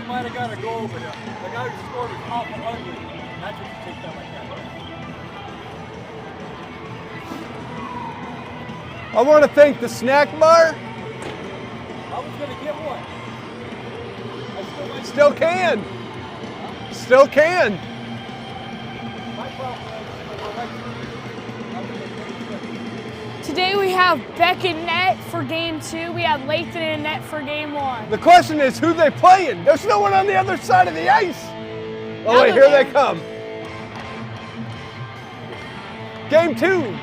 might have got a goal, but the guy who scored was awful ugly. That's what you take that like that. I want to thank the snack bar. I was going to get one. Still can. Still can. My problem is, Today we have Beck in net for game 2. We have Lathan in net for game 1. The question is, who they playing? There's no one on the other side of the ice. Oh Now wait, they're here they there. come. Game 2.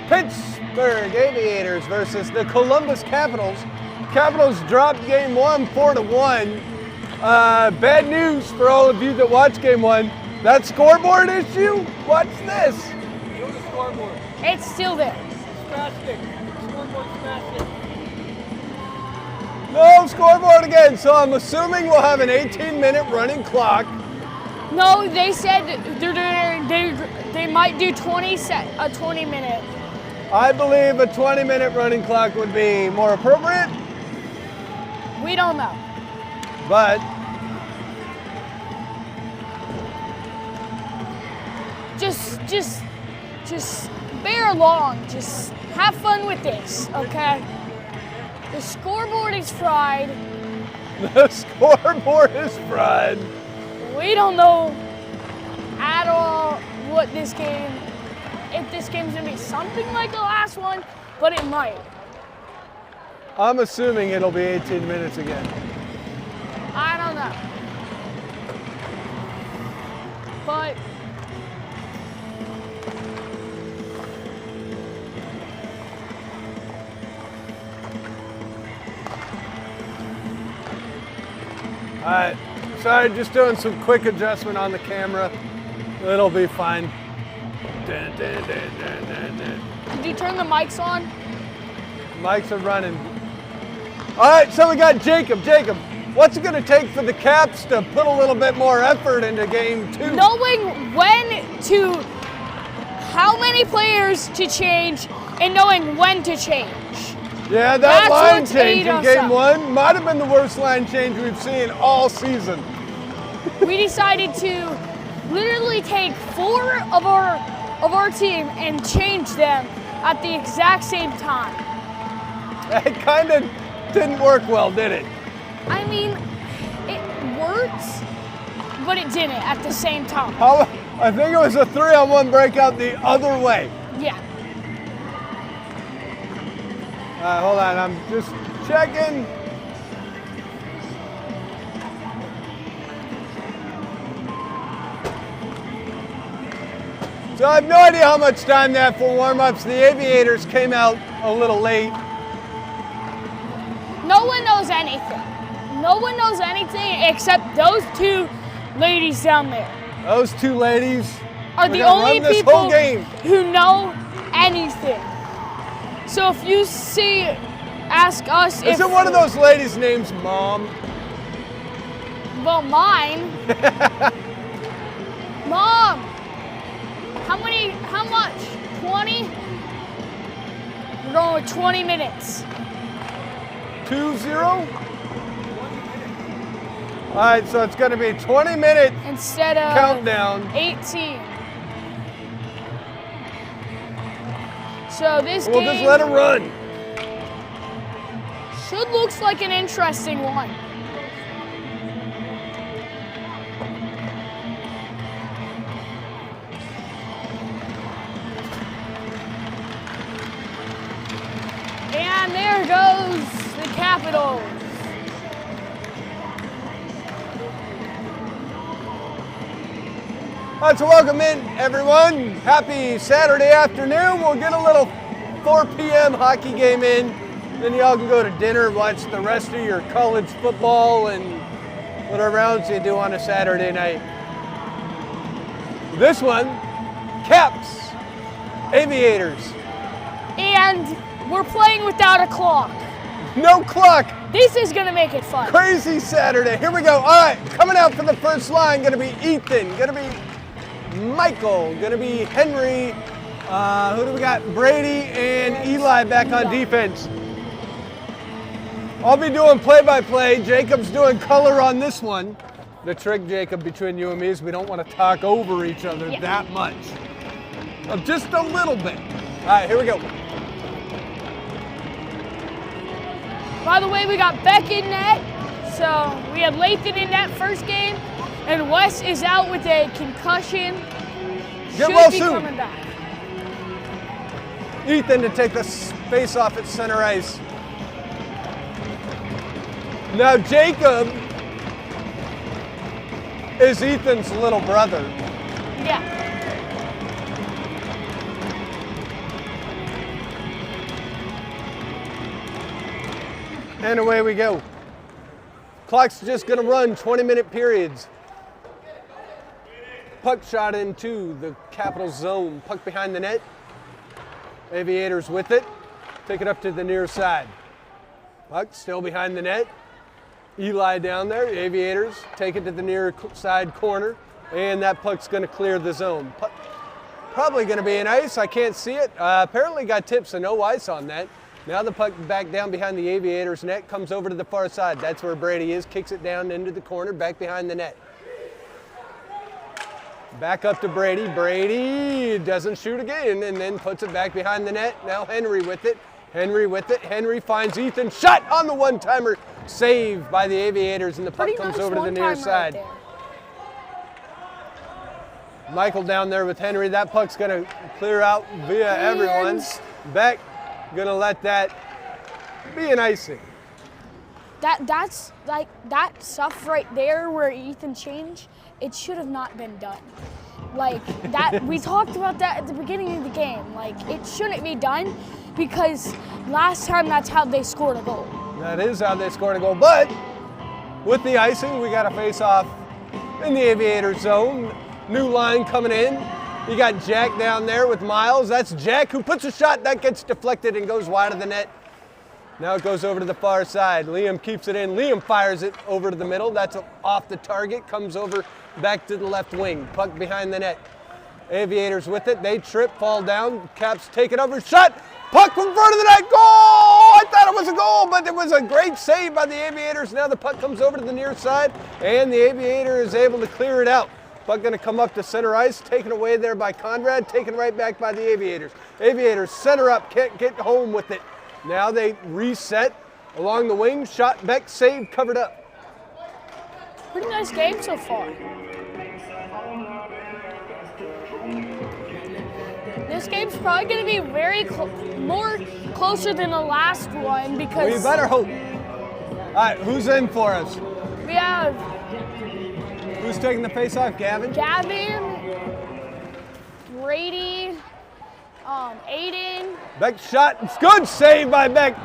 Pittsburgh Aviators versus the Columbus Capitals. Capitals dropped game 1 4-1. Bad news for all of you that watch game 1. That scoreboard issue? What's this? show the scoreboard. It's still there. Smashed it. Scoreboard smashed it. No scoreboard again. So I'm assuming we'll have an 18-minute running clock. No, they said they might do a 20-minute. I believe a 20-minute running clock would be more appropriate, We don't know. but Just bear along. Just have fun with this, okay? The scoreboard is fried. the scoreboard is fried. We don't know at all what this game, if this game's gonna be something like the last one, but it might. I'm assuming it'll be 18 minutes again. I don't know. But All right, sorry, just doing some quick adjustment on the camera. It'll be fine. Dun, dun, dun, dun, dun, dun. did you turn the mics on? Mics are running. All right, so we got Jacob. Jacob, what's it gonna take for the Caps to put a little bit more effort into game 2? Knowing how many players to change and knowing when to change. Yeah, that That's line what's change ate in us game up. 1 might have been the worst line change we've seen all season. We decided to literally take 4 of our team and change them at the exact same time. It kind of didn't work well, did it? I mean, it worked, but it didn't at the same time. I think it was a 3-on-1 breakout the other way. Yeah. Hold on, I'm just checking. So I have no idea how much time they have for warm-ups. The Aviators came out a little late. No one knows anything. No one knows anything except those 2 ladies down there Those 2 ladies are we're the gonna only run this people whole game. who know anything. So if you ask us if... Is it one of those ladies' names, Mom? Well, mine. Mom, how much? 20? We're going with 20 minutes. 2-0? All right, so it's going to be a 20-minute Instead of countdown. 18. So this We'll game just let it run. should looks like an interesting one. And there goes the Capitals. All right, so welcome in, everyone. Happy Saturday afternoon. We'll get a little 4 p.m. hockey game in. Then y'all can go to dinner, watch the rest of your college football and whatever else you do on a Saturday night. This one, Caps, Aviators. And we're playing without a clock. No clock. This is gonna make it fun. Crazy Saturday. Here we go. All right, coming out for the first line, gonna be Ethan, gonna be Michael, gonna be Henry. Who do we got? Brady and Eli back on defense. I'll be doing play-by-play. Jacob's doing color on this one. The trick, Jacob, between you and me is we don't want to talk over each other that much. Just a little bit. All right, here we go. By the way, we got Beck in net. So we had Lathan in that first game, and Wes is out with a concussion. Get well Should be soon. coming back. Ethan to take the face off at center ice. Now Jacob is Ethan's little brother. Yeah. And away we go. Clock's just gonna run 20-minute periods. Puck shot into the Capital zone. Puck behind the net. Aviators with it. Take it up to the near side. Puck still behind the net. Eli down there. Aviators take it to the near side corner. And that puck's gonna clear the zone. Puck probably gonna be an ice. I can't see it. Apparently got tipped, so no ice on that. Now the puck back down behind the Aviators net, comes over to the far side. That's where Brady is, kicks it down into the corner, back behind the net. Back up to Brady. Brady doesn't shoot again and then puts it back behind the net. Now Henry with it. Henry with it. Henry finds Ethan. Shot on the one-timer. Saved by the Aviators, and the puck comes over to the near side. Right, Michael down there with Henry. That puck's going to clear out via everyone. Beck going to let that be an icing. That's like that stuff right there where Ethan changed. It should have not been done. Like that, we talked about that at the beginning of the game. Like it shouldn't be done because last time that's how they scored a goal. That is how they scored a goal. But with the icing, we got a face-off in the Aviator zone. New line coming in. You got Jack down there with Miles. That's Jack who puts a shot that gets deflected and goes wide of the net. Now it goes over to the far side. Liam keeps it in. Liam fires it over to the middle. That's off the target. Comes over back to the left wing. Puck behind the net. Aviators with it. They trip, fall down. Caps take it over. Shot. Puck from front of the net. Goal! I thought it was a goal, but it was a great save by the Aviators. Now the puck comes over to the near side, and the Aviator is able to clear it out. Puck going to come up to center ice, taken away there by Conrad, taken right back by the Aviators. Aviators center up, can't get home with it. Now they reset along the wing, shot, Beck, saved, covered up. Pretty nice game so far. This game's probably going to be very more closer than the last one because... We better hope. All right, who's in for us? We have... Who's taking the face-off, Gavin? Gavin, Brady, Aiden. Beck shot, it's good, save by Beck.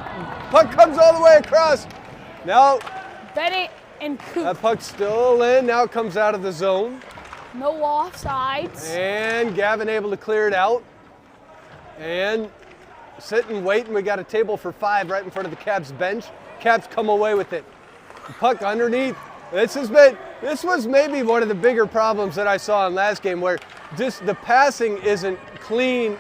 Puck comes all the way across. Now, Bennett and Coop. that puck's still in, now it comes out of the zone. No offsides. And Gavin able to clear it out. And sit and wait, and we got a table for 5 right in front of the Caps bench. Caps come away with it. The puck underneath. This was maybe one of the bigger problems that I saw in last game where just the passing isn't clean.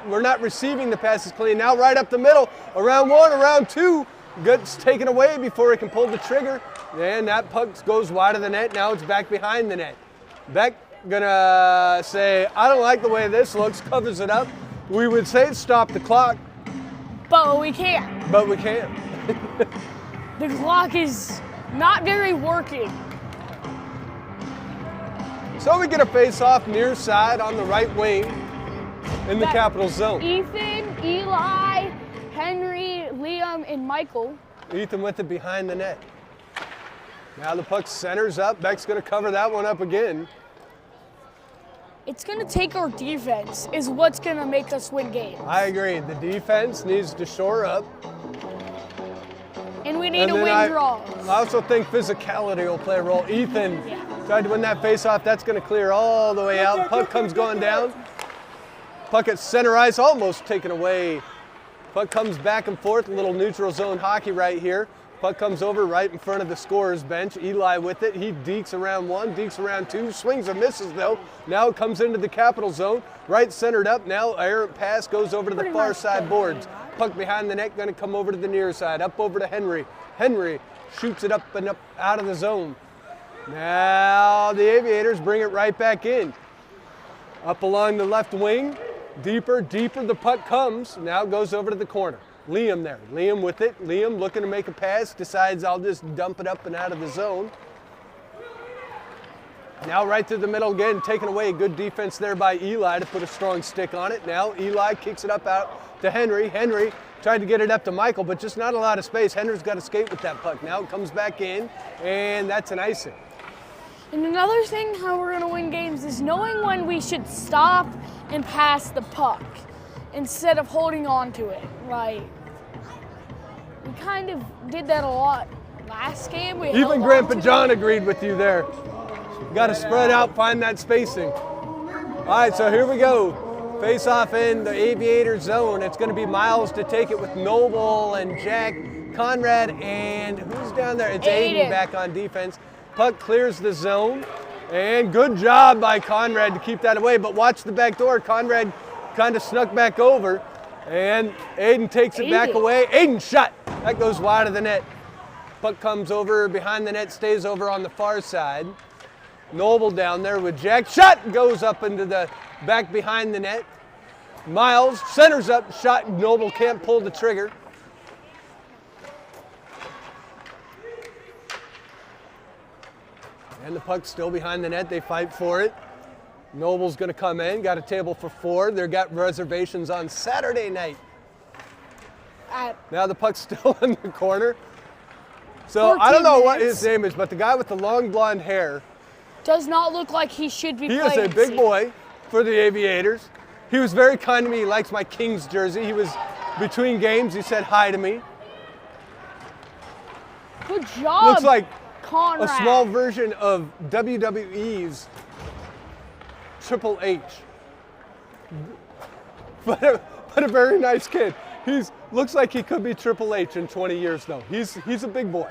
We're not receiving the passes clean. Now right up the middle, around 1, around 2, gets taken away before he can pull the trigger. And that puck goes wide of the net. Now it's back behind the net. Beck gonna say, I don't like the way this looks, covers it up. We would say stop the clock. But we can't. But we can't. The clock is not very working. So we get a face-off near side on the right wing in the Capital zone. Ethan, Eli, Henry, Liam, and Michael. Ethan with it behind the net. Now the puck centers up. Beck's going to cover that one up again. It's going to take our defense is what's going to make us win games. I agree. The defense needs to shore up. And we need to win draws. I also think physicality will play a role. Ethan tried to win that face-off. That's going to clear all the way out. Puck comes going down. Puck at center ice, almost taken away. Puck comes back and forth. A little neutral zone hockey right here. Puck comes over right in front of the scorer's bench. Eli with it. He dekes around 1, dekes around 2. Swings and misses though. Now it comes into the Capital zone. Right centered up. Now errant pass goes over to the far side boards. Puck behind the net, going to come over to the near side. Up over to Henry. Henry shoots it up and up out of the zone. Now the Aviators bring it right back in. Up along the left wing, deeper, deeper the puck comes. Now it goes over to the corner. Liam there, Liam with it. Liam looking to make a pass, decides I'll just dump it up and out of the zone. Now right through the middle again, taken away. Good defense there by Eli to put a strong stick on it. Now Eli kicks it up out to Henry. Henry tried to get it up to Michael, but just not a lot of space. Henry's got to skate with that puck. Now it comes back in, and that's an icing. And another thing how we're going to win games is knowing when we should stop and pass the puck instead of holding on to it. Like, we kind of did that a lot last game. Even Grandpa John agreed with you there. Got to spread out, find that spacing. All right, so here we go. Face off in the Aviator zone. It's going to be Miles to take it with Noble and Jack, Conrad, and who's down there? It's Aiden back on defense. Puck clears the zone, and good job by Conrad to keep that away, but watch the back door. Conrad kind of snuck back over, and Aiden takes it back away. Aiden shot. That goes wide of the net. Puck comes over behind the net, stays over on the far side. Noble down there with Jack. Shot goes up into the back behind the net. Miles centers up, shot. Noble can't pull the trigger. And the puck's still behind the net. They fight for it. Noble's going to come in. Got a table for 4. They've got reservations on Saturday night. Now the puck's still in the corner. So I don't know what his name is, but the guy with the long blonde hair does not look like he should be playing. He is a big boy for the Aviators. He was very kind to me. He likes my Kings jersey. He was between games. He said hi to me. Good job. Looks like Conrad. a small version of WWE's Triple H. But a very nice kid. Looks like he could be Triple H in 20 years though. He's a big boy.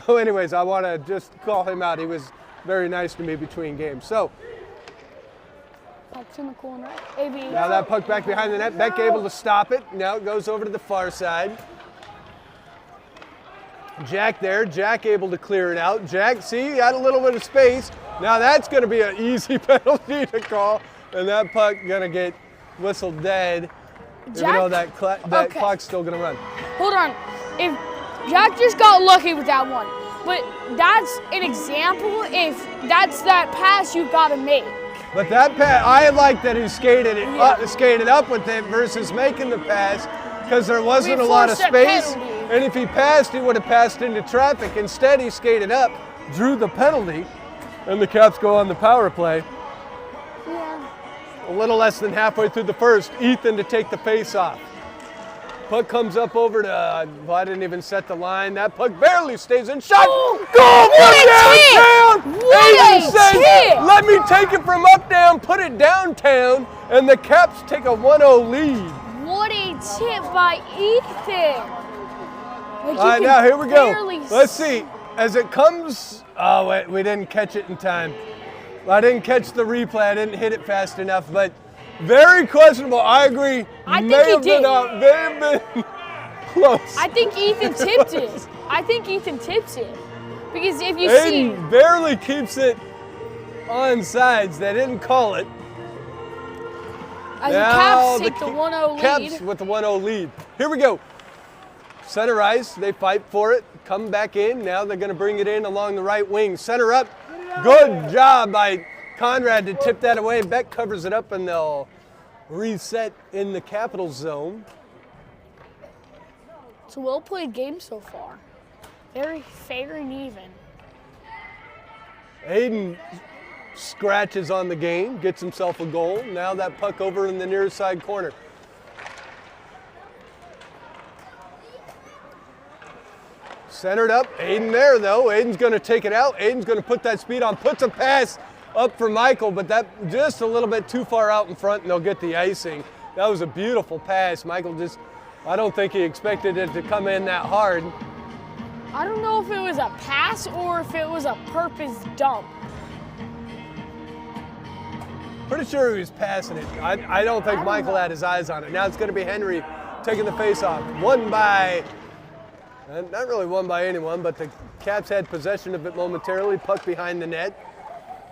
So anyways, I want to just call him out. He was very nice to me between games. So puck's in the corner. Now that puck back behind the net. Beck able to stop it. Now it goes over to the far side. Jack there. Jack able to clear it out. Jack, see, he had a little bit of space. Now that's going to be an easy penalty to call, and that puck going to get whistled dead. Jack, even though that clock's still going to run. Hold on. If Jack just got lucky with that one, but that's an example. If that's that pass you got to make. But that pass, I like that he skated up with it versus making the pass, because there wasn't a lot of space. And if he passed, he would have passed into traffic. Instead, he skated up, drew the penalty, and the Caps go on the power play. Yeah. A little less than halfway through the first. Ethan to take the face off. Puck comes up over to, I didn't even set the line. That puck barely stays in. Shot! Oh, Goal from downtown! Aiden says, let me take it from up down, put it downtown, and the Caps take a 1-0 lead. What a tip by Ethan! All right, now here we go. Let's see. As it comes, oh, wait, we didn't catch it in time. I didn't catch the replay. I didn't hit it fast enough, but very questionable. I agree. I think he did. May have been close. I think Ethan tipped it. I think Ethan tips it. Because if you Aiden barely keeps it on sides. They didn't call it. As the Caps take the 1-0 lead. Caps with the 1-0 lead. Here we go. Center ice, they fight for it, come back in. Now they're going to bring it in along the right wing. Center up. Good job by Conrad to tip that away. Beck covers it up, and they'll reset in the Capitals zone. It's a well-played game so far. Very fair and even. Aiden scratches on the game, gets himself a goal. Now that puck over in the near side corner. Centered up, Aiden there though. Aiden's gonna take it out. Aiden's gonna put that speed on, puts a pass up for Michael, but that just a little bit too far out in front and they'll get the icing. That was a beautiful pass. Michael just, I don't think he expected it to come in that hard. I don't know if it was a pass or if it was a purpose dump. Pretty sure he was passing it. I don't think Michael had his eyes on it. Now it's gonna be Henry taking the face off. Won by And not really won by anyone, but the Caps had possession of it momentarily. Puck behind the net.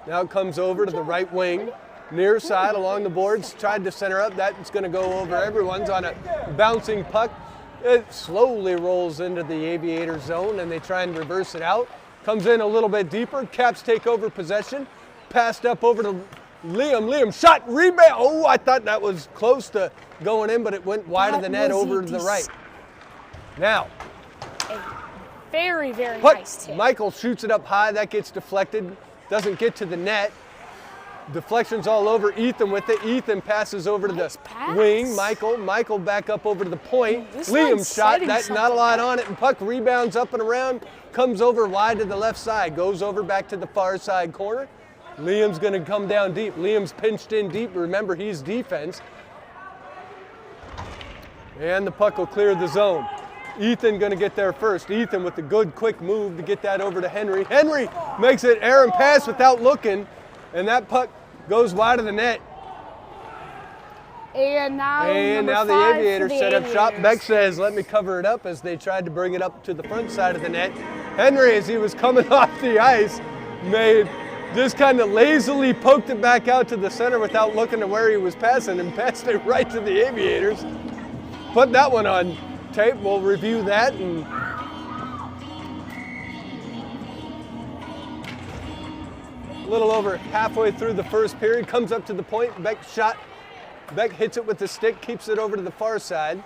Now it comes over to the right wing. Near side along the boards, tried to center up. That's going to go over everyone's on a bouncing puck. It slowly rolls into the Aviator zone, and they try and reverse it out. Comes in a little bit deeper. Caps take over possession. Passed up over to Liam. Liam shot, rebound. Oh, I thought that was close to going in, but it went wide of the net over to the right. Now. A very, very Puck. nice tip. Michael shoots it up high. That gets deflected. Doesn't get to the net. Deflections all over. Ethan with it. Ethan passes over to the wing. Michael back up over to the point. Liam shot. That's not a lot on it. And puck rebounds up and around. Comes over wide to the left side. Goes over back to the far side corner. Liam's going to come down deep. Liam's pinched in deep. Remember, he's defense. And the puck will clear the zone. Ethan going to get there first. Ethan with the good quick move to get that over to Henry. Henry makes it errant pass without looking. And that puck goes wide of the net. And now the Aviators set up shop. Beck says, let me cover it up, as they tried to bring it up to the front side of the net. Henry, as he was coming off the ice, just kind of lazily poked it back out to the center without looking at where he was passing, and passed it right to the Aviators. Put that one on tape. We'll review that. And a little over halfway through the first period, comes up to the point. Beck shot. Beck hits it with the stick, keeps it over to the far side.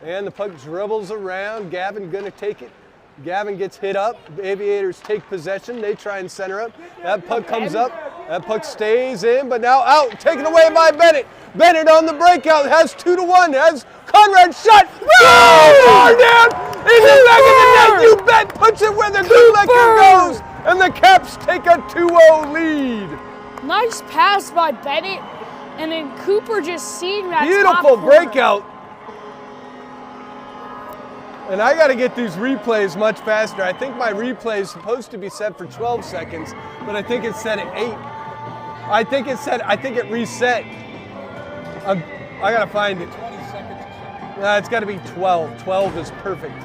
And the puck dribbles around. Gavin gonna take it. Gavin gets hit up. The Aviators take possession. They try and center up. That puck comes up. That puck stays in, but now out. Taken away by Bennett. Bennett on the breakout. Has 2-1. Has Conrad shot. Far down in the back of the net. You bet. Puts it where the Goodlecker goes. And the Caps take a 2-0 lead. Nice pass by Bennett. And then Cooper just seeing that beautiful breakout. And I got to get these replays much faster. I think my replay is supposed to be set for 12 seconds, but I think it's set at 8. I think it reset. I got to find it. 20 seconds. It's got to be 12. 12 is perfect.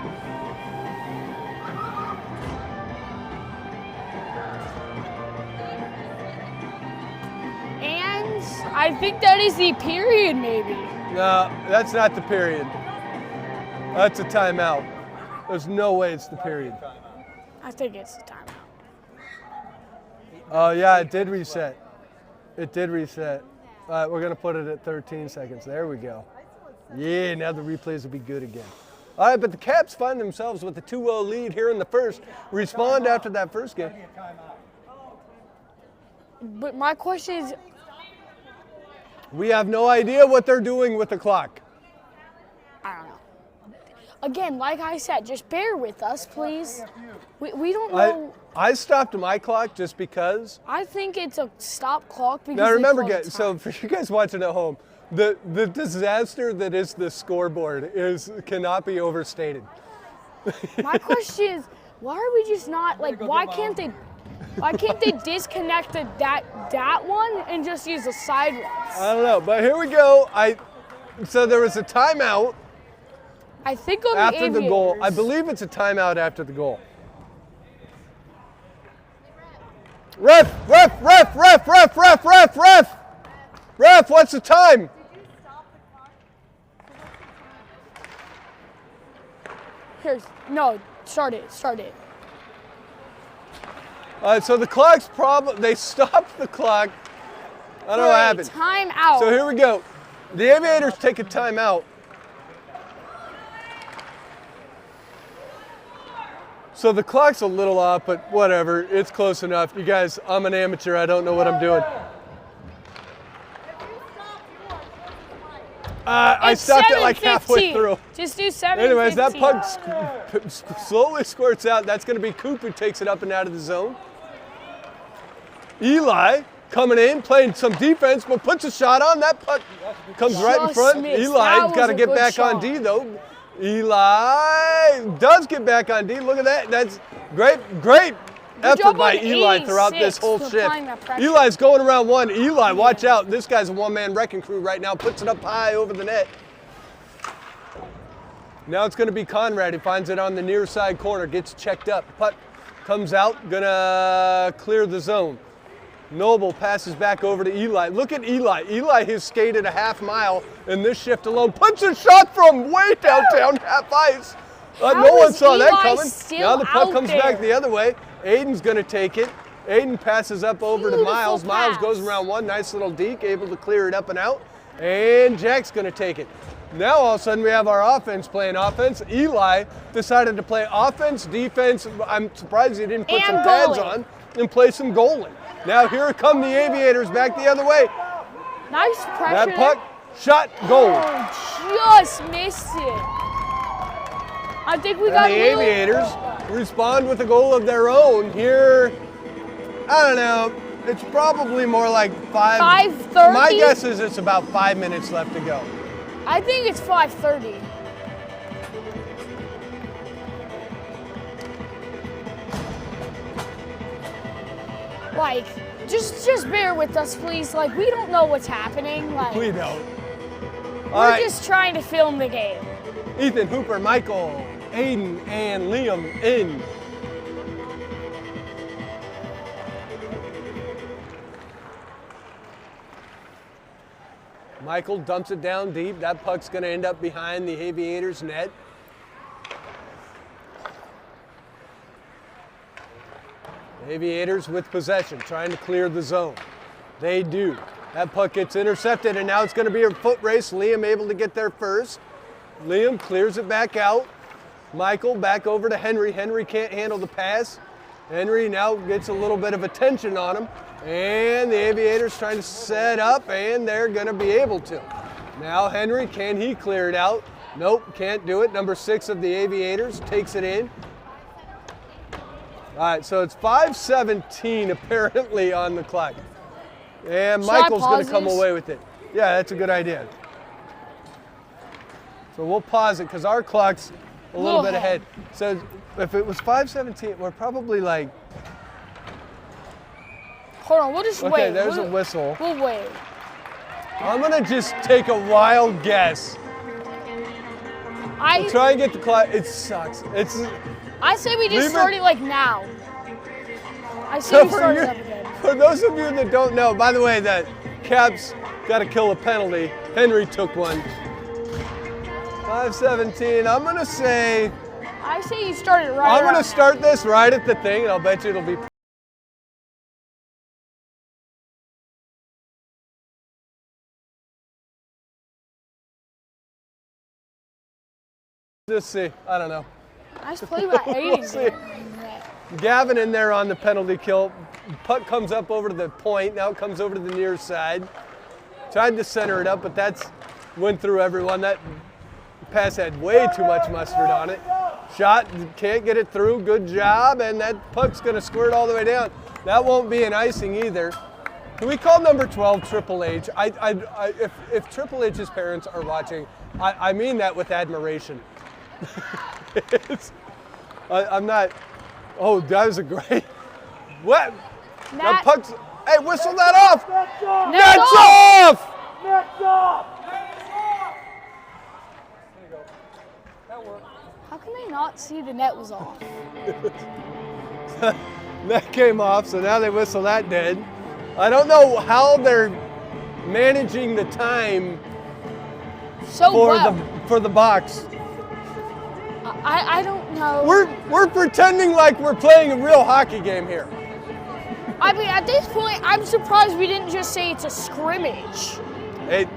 I think that is the period, maybe. No, that's not the period. That's a timeout. There's no way it's the period. I think it's the timeout. Oh, yeah, it did reset. It did reset. All right, we're going to put it at 13 seconds. There we go. Yeah, now the replays will be good again. All right, but the Caps find themselves with a 2-0 lead here in the first. Respond after that first game. But my question is, we have no idea what they're doing with the clock. I don't know. Again, like I said, just bear with us, please. We don't know. I stopped my clock just because. I think it's a stop clock because. Now remember, guys, so for you guys watching at home, the disaster that is the scoreboard cannot be overstated. My question is, why are we just not like? Why can't they disconnect that one and just use the side ones? I don't know, but here we go. So there was a timeout. I think on after the Aviators. The goal. I believe it's a timeout after the goal. Ref, what's the time? Start it. All right, so the clock's they stopped the clock. I don't know what happened. Time out. So here we go. The Aviators take a timeout. So the clock's a little off, but whatever. It's close enough. You guys, I'm an amateur. I don't know what I'm doing. I stopped it like halfway through. Just do 7:15. Anyways, that puck slowly squirts out. That's going to be Coop who takes it up and out of the zone. Eli coming in, playing some defense, but puts a shot on. That puck comes right in front. Eli's got to get back on D, though. Eli does get back on D. Look at that. That's great effort by Eli throughout this whole shift. Eli's going around one. Eli, watch out. This guy's a one-man wrecking crew right now. Puts it up high over the net. Now it's going to be Conrad who finds it on the near side corner, gets checked up. Puck comes out, gonna clear the zone. Noble passes back over to Eli. Look at Eli. Eli has skated a half mile in this shift alone. Puts a shot from way downtown half ice. No one saw that coming. Now the puck comes back the other way. Aiden's gonna take it. Aiden passes up over to Miles. Miles goes around one, nice little deke, able to clear it up and out. And Jack's gonna take it. Now all of a sudden we have our offense playing offense. Eli decided to play offense, defense. I'm surprised he didn't put some pads on and play some goalie. Now here come the Aviators back the other way. Nice pressure. That puck, shot, goal. Oh, just missed it. I think we got the Aviators respond with a goal of their own here. I don't know. It's probably more like 5:30. My guess is it's about 5 minutes left to go. I think it's 5:30. Like, just bear with us, please. Like, we don't know what's happening. Like, we don't. We're just trying to film the game. Ethan, Hooper, Michael, Aiden, and Liam in. Michael dumps it down deep. That puck's going to end up behind the Aviators net. The Aviators with possession, trying to clear the zone. They do. That puck gets intercepted, and now it's going to be a foot race. Liam able to get there first. Liam clears it back out. Michael back over to Henry. Henry can't handle the pass. Henry now gets a little bit of attention on him. And the Aviators trying to set up, and they're going to be able to. Now Henry, can he clear it out? Nope, can't do it. Number 6 of the Aviators takes it in. All right, so it's 5:17 apparently on the clock. And Michael's going to come away with it. Yeah, that's a good idea. So we'll pause it because our clock's a little bit ahead. So if it was 5:17, we're probably like... Hold on, we'll just wait. Okay, there's a whistle. We'll wait. I'm going to just take a wild guess. We'll try and get the clock. It sucks. I say we just start it like now. I say we start it up again. For those of you that don't know, by the way, the Caps got to kill a penalty. Henry took one. 5:17. I'm going to say... I say you start it right I'm going to start this right at the thing, and I'll bet you it'll be... Just see. I don't know. Nice play by Aiden. Gavin in there on the penalty kill. Puck comes up over to the point. Now it comes over to the near side. Tried to center it up, but that's went through everyone. That pass had way too much mustard on it. Shot, can't get it through. Good job, and that puck's going to squirt all the way down. That won't be an icing either. Can we call number 12 Triple H? If Triple H's parents are watching, I mean that with admiration. I'm not. Oh, that was a great. What? That puck's. Hey, whistle that off! Net's off! Net's off! There you go. That worked. How can they not see the net was off? Net came off, so now they whistle that dead. I don't know how they're managing the time for the box. I don't know. We're pretending like we're playing a real hockey game here. I mean, at this point, I'm surprised we didn't just say it's a scrimmage. Hey,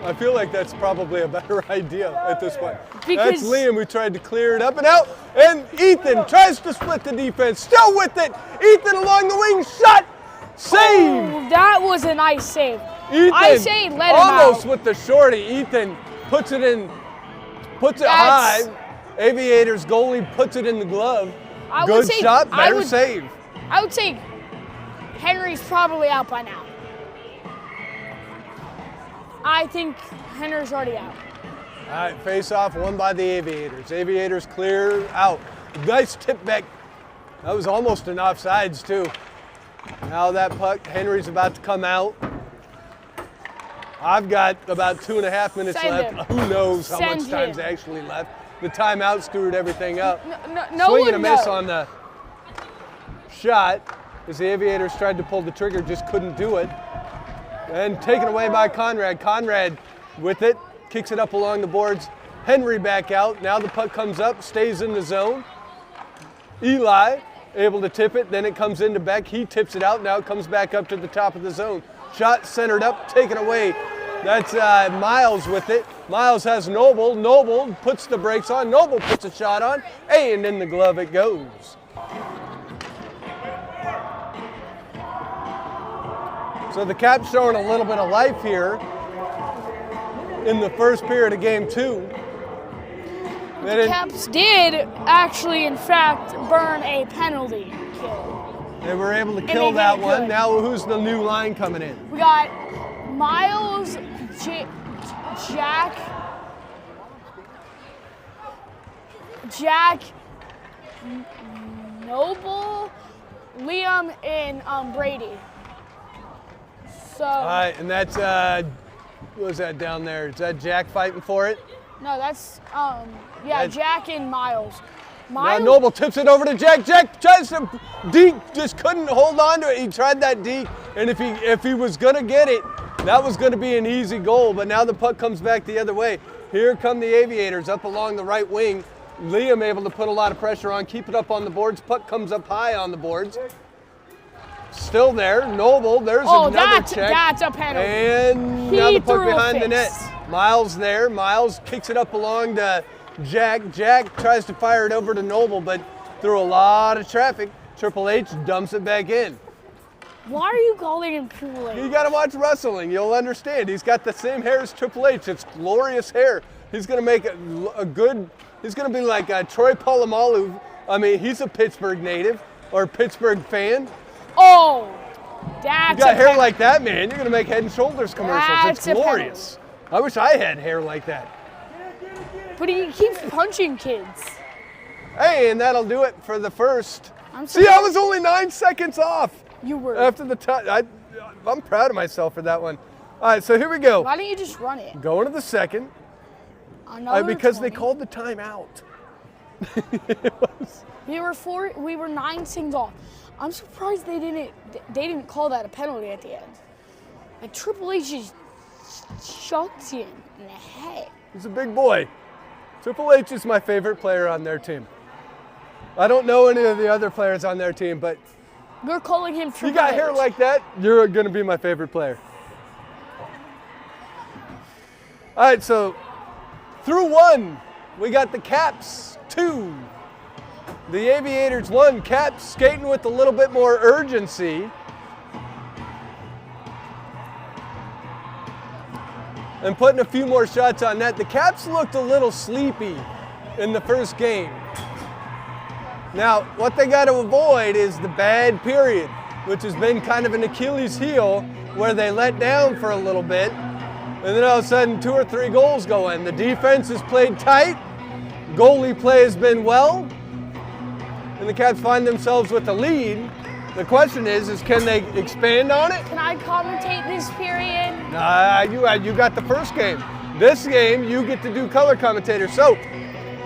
I feel like that's probably a better idea at this point. Because that's Liam who tried to clear it up and out, and Ethan tries to split the defense, still with it. Ethan along the wing, shot, save. Oh, that was a nice save. Ethan, I say let him out. Almost with the shorty. Ethan puts it in, puts it high. Aviators goalie puts it in the glove. Good shot, better save. I would say Henry's probably out by now. I think Henry's already out. All right, face-off won by the Aviators. Aviators clear out. Nice tip back. That was almost an offsides, too. Now that puck, Henry's about to come out. I've got about 2.5 minutes Send left. him. Who knows how Send much time's him. actually left. The timeout screwed everything up. No Swing one and a miss knows. on the shot as the Aviators tried to pull the trigger, just couldn't do it. And taken away by Conrad. Conrad with it, kicks it up along the boards. Henry back out. Now the puck comes up, stays in the zone. Eli able to tip it, then it comes into Beck. He tips it out. Now it comes back up to the top of the zone. Shot centered up, taken away. That's Miles with it. Miles has Noble. Noble puts the brakes on. Noble puts a shot on, and in the glove it goes. So the Caps showing a little bit of life here in the first period of game 2. The Caps did actually, in fact, burn a penalty kill. They were able to they kill did that it one. good. Now who's the new line coming in? We got Miles, Jack, Noble, Liam, and Brady. So All right, and that's, what was that down there? Is that Jack fighting for it? no, that's That's- Jack and Miles. Now Miles, Noble tips it over to Jack. Jack tries to deke, just couldn't hold on to it. He tried that deke, and if he was gonna get it, that was gonna be an easy goal. But now the puck comes back the other way. Here come the Aviators up along the right wing. Liam able to put a lot of pressure on, keep it up on the boards. Puck comes up high on the boards. Still there. Noble. There's another check. that's a penalty. And He now the puck threw a behind the net. fist. Miles there. Miles kicks it up along to Jack. Jack tries to fire it over to Noble, but through a lot of traffic, Triple H dumps it back in. Why are you calling him Triple You H? got to watch wrestling. You'll understand. He's got the same hair as Triple H. It's glorious hair. He's going to make a good, he's going to be like Troy Polamalu. I mean, he's a Pittsburgh native or Pittsburgh fan. Oh, that's You got a hair penalty. like that, man. You're going to make Head & Shoulders commercials. That's It's a glorious. I wish I had hair like that. But he keeps punching kids. Hey, and that'll do it for the first. I'm See, I surprised- was only 9 seconds off You were. after the time. I'm proud of myself for that one. All right, so here we go. Why don't you just run it? Going to the second. Another Because 20. they called the timeout. We were 9 seconds off. I'm surprised they didn't call that a penalty at the end. Like Triple H just chucked him in the head. He's a big boy. Triple H is my favorite player on their team. I don't know any of the other players on their team, but We're calling him Triple you got H. hair like that, you're going to be my favorite player. All right, so through 1, we got the Caps 2. The Aviators 1, Caps skating with a little bit more urgency. And putting a few more shots on net. The Caps looked a little sleepy in the first game. Now, what they got to avoid is the bad period, which has been kind of an Achilles heel where they let down for a little bit, and then all of a sudden 2 or 3 goals go in. The defense has played tight, goalie play has been well, and the Caps find themselves with the lead. The question is can they expand on it? Can I commentate this period? You got the first game. This game, you get to do color commentator. So,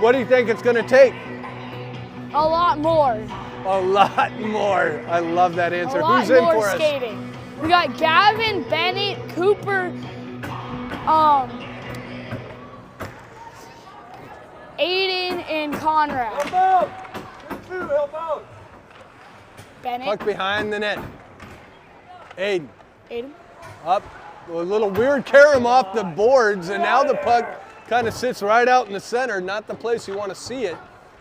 what do you think it's going to take? A lot more. A lot more. I love that answer. A lot Who's in more for us? skating. We got Gavin, Bennett, Cooper, Aiden, and Conrad. Help out! You two, help out! Bennett, Puck behind the net. Aiden Aiden. up. A little weird carom off the boards, and now the puck kind of sits right out in the center. Not the place you want to see it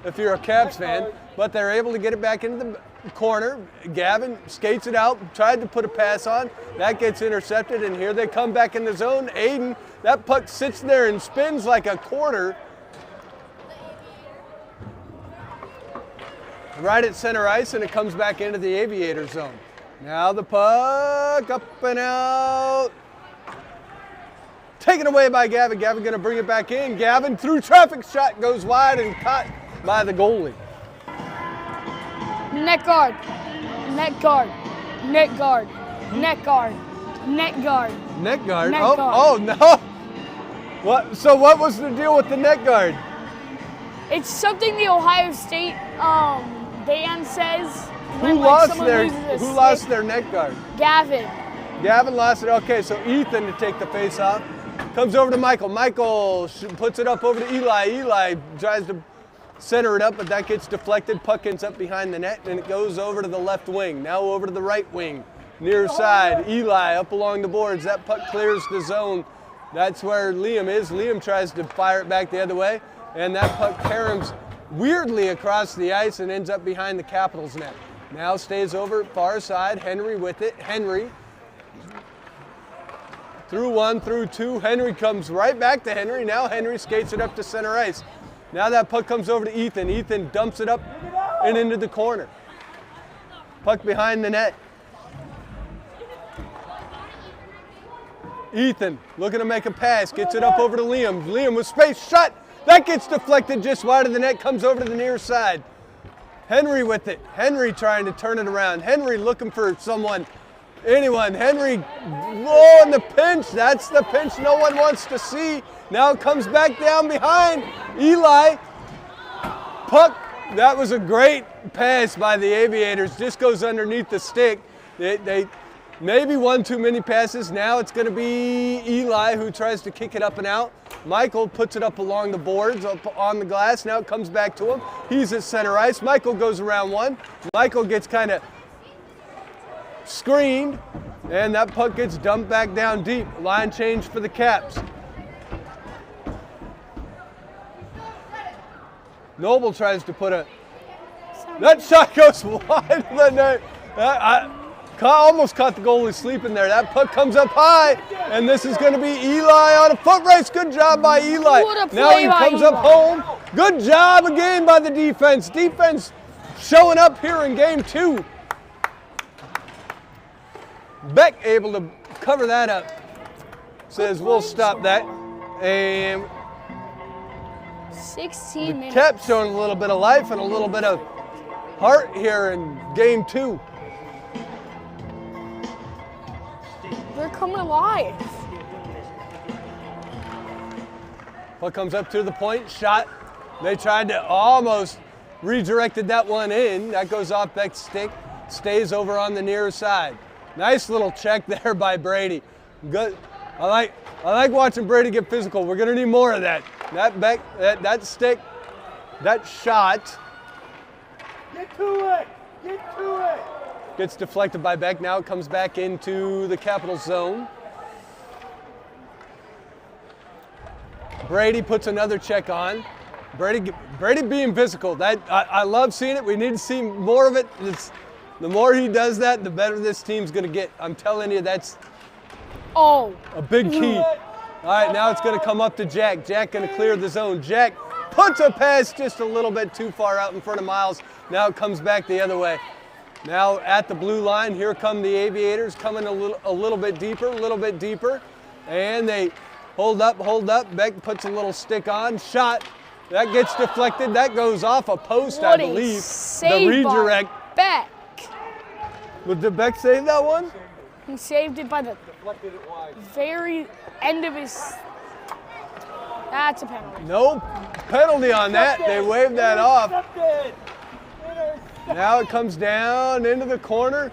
if you're a Caps fan, but they're able to get it back into the corner. Gavin skates it out, tried to put a pass on. That gets intercepted, and here they come back in the zone. Aiden, that puck sits there and spins like a quarter. Right at center ice, and it comes back into the Aviator zone. Now the puck up and out. Taken away by Gavin. Gavin gonna bring it back in. Gavin through traffic, shot goes wide and caught by the goalie. Net guard, net guard, net guard, net guard, net guard, Net guard? Net Oh, guard. oh, no. What? So what was the deal with the net guard? It's something the Ohio State band says Who when lost someone their loses a Who stick. lost their net guard? Gavin. Gavin lost it. Okay, so Ethan to take the face off. Comes over to Michael. Michael puts it up over to Eli. Eli tries to center it up, but that gets deflected. Puck ends up behind the net, and it goes over to the left wing. Now over to the right wing, near side. Eli up along the boards. That puck clears the zone. That's where Liam is. Liam tries to fire it back the other way, and that puck caroms weirdly across the ice and ends up behind the Capitals net. Now stays over far side. Henry with it. Henry. Through one, through two. Henry comes right back to Henry. Now Henry skates it up to center ice. Now that puck comes over to Ethan. Ethan dumps it up and into the corner. Puck behind the net. Ethan looking to make a pass. Gets it up over to Liam. Liam with space. Shot. That gets deflected just wide of the net. Comes over to the near side. Henry with it. Henry trying to turn it around. Henry looking for someone. Anyone. Henry, in the pinch. That's the pinch no one wants to see. Now it comes back down behind. Eli. Puck. That was a great pass by the Aviators. Just goes underneath the stick. They maybe one too many passes. Now it's going to be Eli who tries to kick it up and out. Michael puts it up along the boards, up on the glass. Now it comes back to him. He's at center ice. Michael goes around one. Michael gets kind of screened, and that puck gets dumped back down deep. Line change for the Caps. Noble tries to put that shot goes wide of the net. I almost caught the goalie sleeping there. That puck comes up high, and this is going to be Eli on a foot race. Good job by Eli. What a play Now he by comes Eli. up home. Good job again by the defense. Defense showing up here in game 2. Beck able to cover that up. Says we'll stop that. And 16 minutes. Caps showing a little bit of life and a little bit of heart here in game 2. They're coming alive. Puck comes up to the point, shot. They tried to almost redirected that one in. That goes off Beck's stick, stays over on the near side. Nice little check there by Brady. Good. I like watching Brady get physical. We're gonna need more of that. That Beck, that stick, that shot. Get to it! Get to it! Gets deflected by Beck. Now it comes back into the Capital zone. Brady puts another check on. Brady being physical. I love seeing it. We need to see more of it. The more he does that, the better this team's going to get. I'm telling you, that's a big key. All right, now it's going to come up to Jack. Jack going to clear the zone. Jack puts a pass just a little bit too far out in front of Miles. Now it comes back the other way. Now at the blue line, here come the Aviators coming a little bit deeper, and they hold up. Beck puts a little stick on, shot. That gets deflected. That goes off a post, I believe. The redirect. Beck. Did Beck save that one? He saved it by the very end of his. That's a penalty. No penalty on that. They waved that off. Now it comes down into the corner.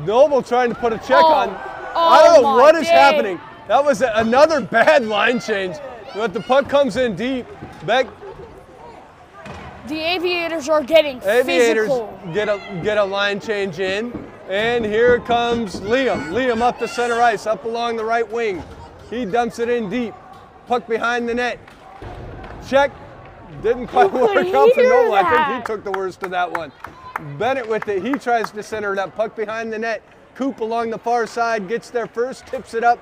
Noble trying to put a check on. I don't know what is happening. That was another bad line change. But the puck comes in deep. Beck. The Aviators are getting physical. Get a line change in. And here comes Liam. Liam up to center ice, up along the right wing. He dumps it in deep. Puck behind the net. Check. Didn't quite work out for Noble. I think he took the worst of that one. Bennett with it. He tries to center it up. Puck behind the net. Coop along the far side gets there first, tips it up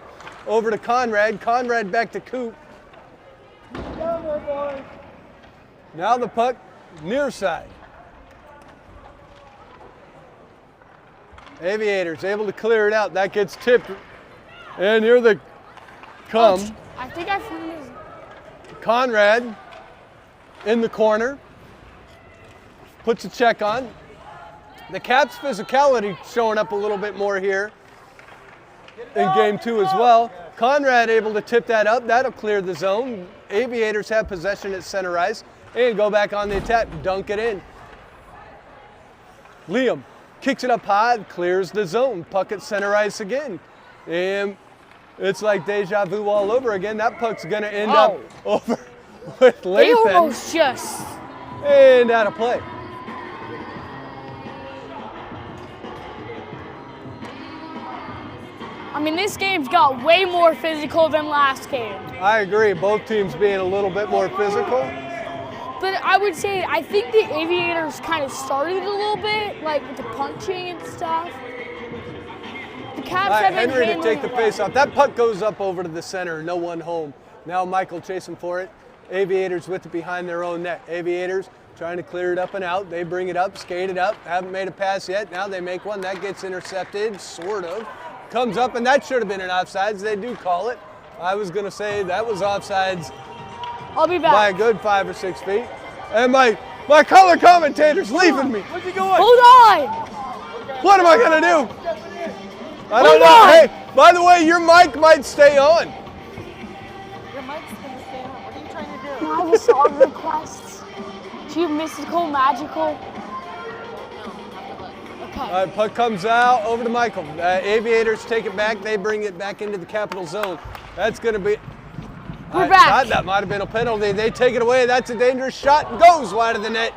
over to Conrad. Conrad back to Coop. Now the puck near side. Aviators able to clear it out. That gets tipped. And here they come. I think I found his. Conrad in the corner. Puts a check on. The Caps' physicality showing up a little bit more here. in game 2 as well. Conrad able to tip that up. That'll clear the zone. Aviators have possession at center ice and go back on the attack, dunk it in. Liam kicks it up high, clears the zone. Puck at center ice again. And it's like deja vu all over again. That puck's gonna end up over with Lathan. They almost just. And out of play. I mean, this game's got way more physical than last game. I agree, both teams being a little bit more physical. But I would say, I think the Aviators kind of started a little bit, like with the punching and stuff. The Caps have been Henry to handling take the it well. face off. That puck goes up over to the center, no one home. Now Michael chasing for it. Aviators with it behind their own net. Aviators trying to clear it up and out. They bring it up, skate it up. Haven't made a pass yet. Now they make one. That gets intercepted, sort of. Comes up, and that should have been an offsides. They do call it. I was going to say that was offsides I'll be back. by a good 5 or 6 feet. And my color commentator's leaving me. Where's he going? Hold on! What am I going to do? I don't Hold know. on. Hey, by the way, your mic might stay on. Your mic's gonna stay on. What are you trying to do? Can I have a song request? Do you have mystical, magical? Okay. All right, puck comes out over to Michael. Aviators take it back. They bring it back into the capital zone. That's going to be. We're back. God, that might have been a penalty. They take it away. That's a dangerous shot. Goes wide of the net.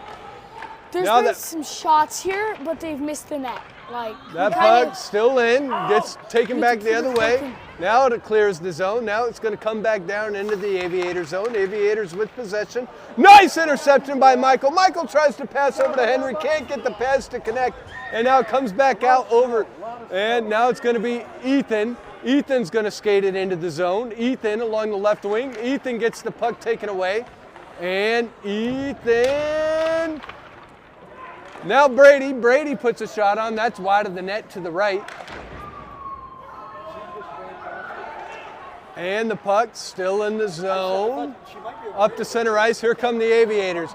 There's Now been that- some shots here, but they've missed the net. Like That kinda- puck still in. Gets taken back the other way. Now it clears the zone. Now it's going to come back down into the Aviator zone. Aviators with possession. Nice interception by Michael. Michael tries to pass over to Henry. Can't get the pass to connect. And now it comes back out over. And now it's going to be Ethan. Ethan's going to skate it into the zone. Ethan along the left wing. Ethan gets the puck taken away. And Ethan. Now Brady. Brady puts a shot on. That's wide of the net to the right. And the puck still in the zone. Up to center ice. Here come the Aviators.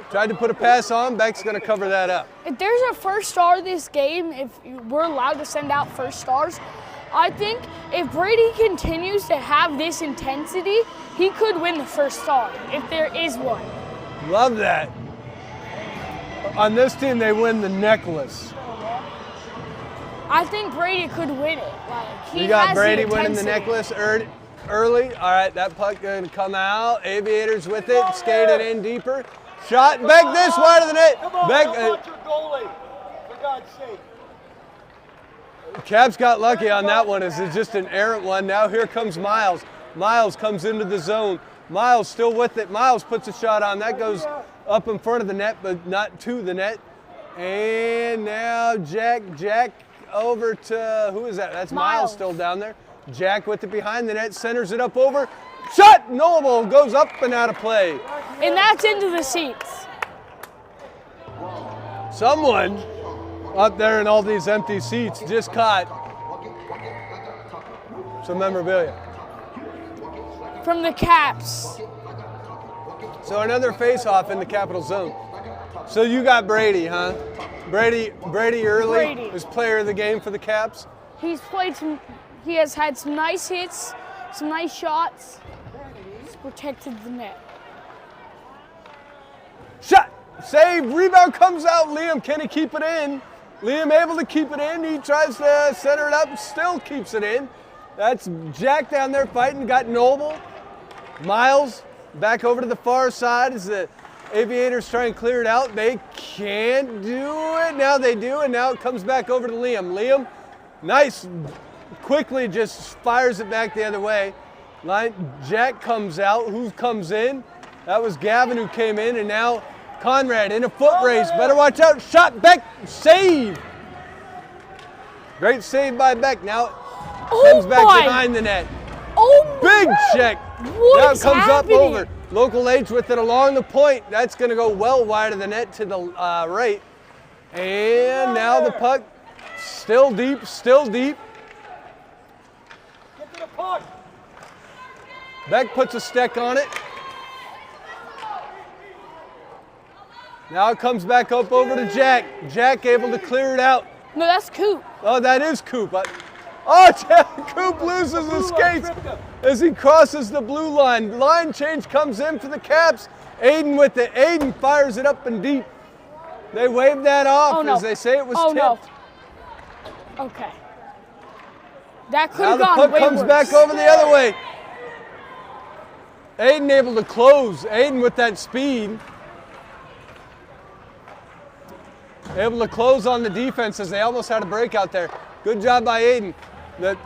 Tried to put a pass on. Beck's going to cover that up. If there's a first star this game, if we're allowed to send out first stars, I think if Brady continues to have this intensity, he could win the first star, if there is one. Love that. On this team, they win the necklace. I think Brady could win it. Like he You got has Brady the winning the intensity. necklace early. All right, that puck going to come out. Aviators with it. Skated in deeper. Shot. Beck this wide of the net. Come on, Beck. don't watch your goalie. For God's sake. Caps got lucky on that one. It's just an errant one. Now here comes Miles. Miles comes into the zone. Miles still with it. Miles puts a shot on. That goes up in front of the net, but not to the net. And now Jack over to, who is that? That's Miles still down there. Jack with it behind the net, centers it up over. Shot! Noble goes up and out of play. And that's into the seats. Someone up there in all these empty seats just caught some memorabilia. From the Caps. So another face-off in the capital zone. So you got Brady, huh? Brady early Brady. is player of the game for the Caps. He has had some nice hits, some nice shots. He's protected the net. Shot, save, rebound comes out. Liam, can he keep it in? Liam able to keep it in. He tries to center it up, still keeps it in. That's Jack down there fighting, got Noble. Miles back over to the far side as the Aviators try and clear it out. They can't do it. Now they do, and now it comes back over to Liam. Liam, nice, quickly just fires it back the other way. Jack comes out. Who comes in? That was Gavin who came in, and now Conrad in a foot race. Better watch out. Shot, Beck, save. Great save by Beck. Now it comes back behind the net. Oh Big my. check. What Now it is comes happening? up over. Local H with it along the point. That's going to go well wide of the net to the right. And now the puck still deep. Get to the puck. Beck puts a stick on it. Now it comes back up over to Jack. Jack able to clear it out. No, that's Coop. Oh, that is Coop. Oh, Coop loses his skates as he crosses the blue line. Line change comes in for the Caps. Aiden with it. Aiden fires it up and deep. They wave that off as they say it was tipped. No. Okay. That could Now have the gone puck way comes worse. back over the other way. Aiden able to close. Aiden with that speed. Able to close on the defense as they almost had a break out there. Good job by Aiden. The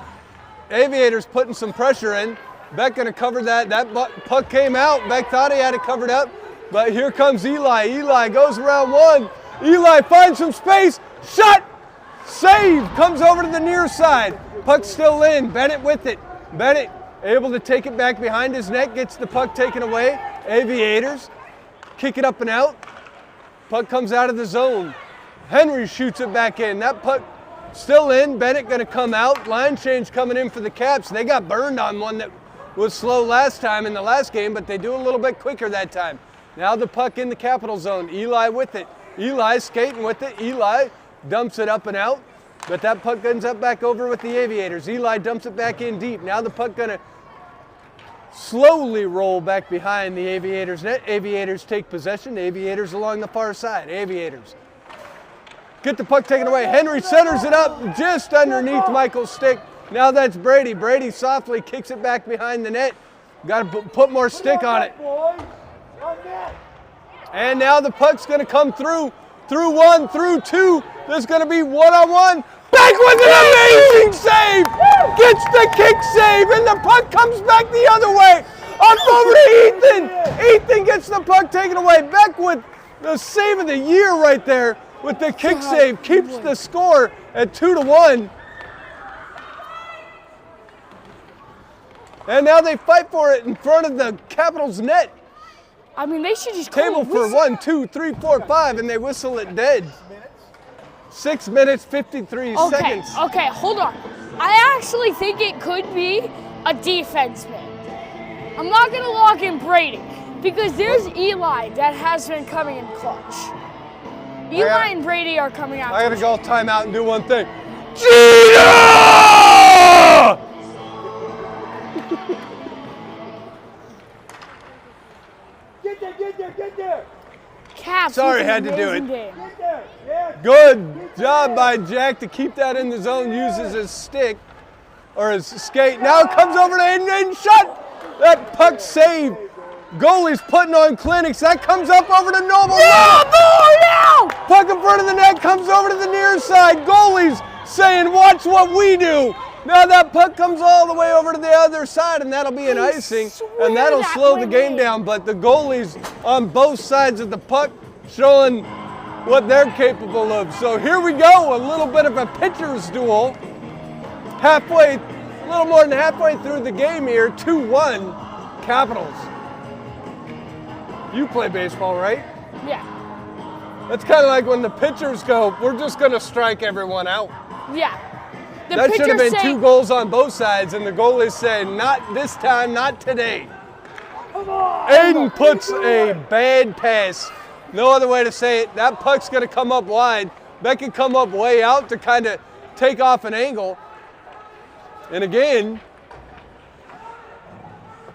Aviators putting some pressure in. Beck gonna cover that. That puck came out. Beck thought he had it covered up, but here comes Eli. Eli goes around one. Eli finds some space. Shot! Save! Comes over to the near side. Puck still in. Bennett with it. Bennett able to take it back behind his net. Gets the puck taken away. Aviators kick it up and out. Puck comes out of the zone. Henry shoots it back in. That puck still in. Bennett gonna come out. Line change coming in for the Caps. They got burned on one that was slow last time in the last game, but they do a little bit quicker that time. Now the puck in the Capital zone. Eli with it. Eli skating with it. Eli dumps it up and out, but that puck ends up back over with the Aviators. Eli dumps it back in deep. Now the puck gonna slowly roll back behind the Aviators net. Aviators take possession. Aviators along the far side. Aviators get the puck taken away. Henry centers it up just underneath Michael's stick. Now that's Brady. Brady softly kicks it back behind the net. Got to put more stick on it. And now the puck's going to come through one, through two. There's going to be one-on-one. Back with an amazing save. Gets the kick save, and the puck comes back the other way. Up over to Ethan. Ethan gets the puck taken away. Beck with the save of the year right there with the kick save. Keeps the score at 2-1. And now they fight for it in front of the Capitals net. I mean, they should just Table for 1, 2, 3, 4, 5, and they whistle it dead. 6 minutes, 53 seconds. Okay, hold on. I actually think it could be a defenseman. I'm not going to lock in Brady because there's Eli that has been coming in clutch. Eli and Brady are coming out. I got to go timeout and do one thing. Get there. Caps Sorry, with an had to do amazing it. game. Get there. Yeah. Good job by Jack to keep that in the zone, uses his stick, or his skate. Now it comes over to Aiden, shot! That puck saved. Goalie's putting on clinics. That comes up over to Noble. No! Puck in front of the net comes over to the near side. Goalie's saying, watch what we do. Now that puck comes all the way over to the other side, and that'll be an icing, and that'll slow the game down. But the goalies on both sides of the puck showing what they're capable of. So here we go, a little bit of a pitcher's duel. Halfway, a little more than halfway through the game here, 2-1 Capitals. You play baseball, right? Yeah. That's kind of like when the pitchers go, we're just going to strike everyone out. Yeah. The That should have been pitchers say, 2 goals on both sides, and the goalies say, not this time, not today. Aiden puts a bad pass. No other way to say it. That puck's going to come up wide. That can come up way out to kind of take off an angle. And again,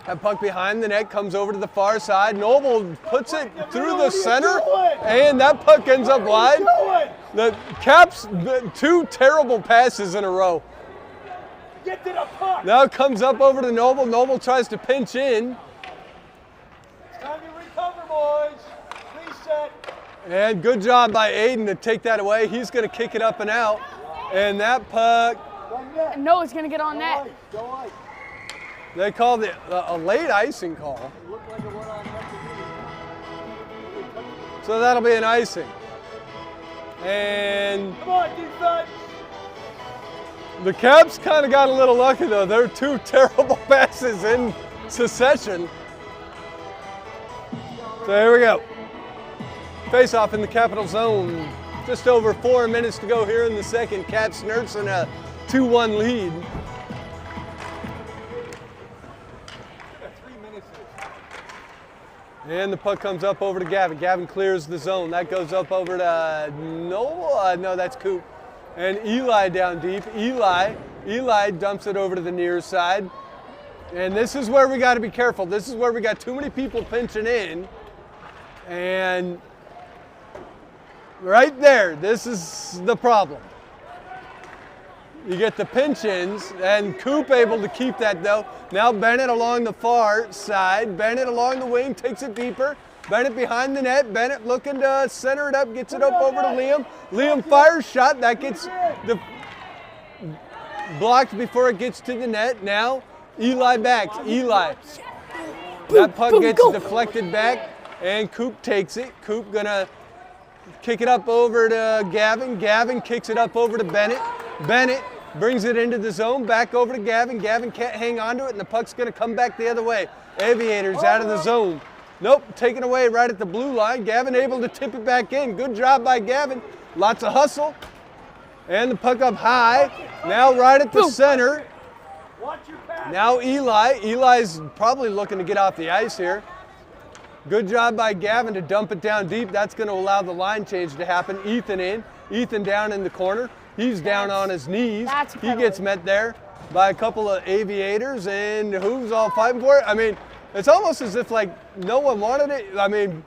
that puck behind the net comes over to the far side. Noble puts it through the center, and that puck ends up wide. The Caps, 2 terrible passes in a row. Get to the puck. Now it comes up over to Noble. Noble tries to pinch in. It's time to recover, boys. Reset. And good job by Aiden to take that away. He's going to kick it up and out. And that puck, no, it's going to get on net. Go ice. they called it a late icing call. It looked like it went on net to me. So that'll be an icing. And Come on, defense. the Caps kind of got a little lucky though. They're 2 terrible passes in succession. So here we go. Face off in the Capital zone. Just over 4 minutes to go here in the second. Caps nursing a 2-1 lead. And the puck comes up over to Gavin. Gavin clears the zone. That goes up over to no, that's Coop. And Eli down deep. Eli dumps it over to the near side. And this is where we got to be careful. This is where we got too many people pinching in. And right there, this is the problem. You get the pinch-ins, and Coop able to keep that though. Now Bennett along the far side. Bennett along the wing, takes it deeper. Bennett behind the net. Bennett looking to center it up, gets it up over to Liam. Liam fires shot, that gets blocked before it gets to the net. Now Eli back, Eli. That puck gets deflected back, and Coop takes it. Coop gonna kick it up over to Gavin. Gavin kicks it up over to Bennett. Bennett brings it into the zone, back over to Gavin. Gavin can't hang on to it, and the puck's gonna come back the other way. Aviators out of the zone. Nope, taken away right at the blue line. Gavin able to tip it back in. Good job by Gavin. Lots of hustle. And the puck up high. Now right at the center. Now Eli. Eli's probably looking to get off the ice here. Good job by Gavin to dump it down deep. That's going to allow the line change to happen. Ethan in. Ethan down in the corner. He's down on his knees. He gets met there by a couple of Aviators, and who's all fighting for it? I mean, it's almost as if like no one wanted it. I mean,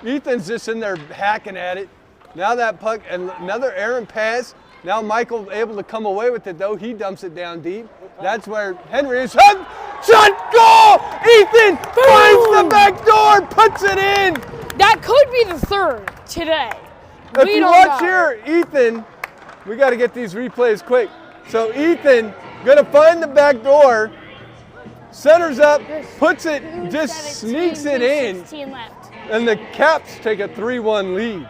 Ethan's just in there hacking at it. Now that puck, and another errant pass. Now Michael able to come away with it though. He dumps it down deep. That's where Henry is. Shot, goal! Ethan finds the back door, puts it in. That could be the third today. If you watch here, Ethan, we got to get these replays quick. So Ethan gonna find the back door, centers up, puts it, just sneaks it in, and the Caps take a 3-1 lead.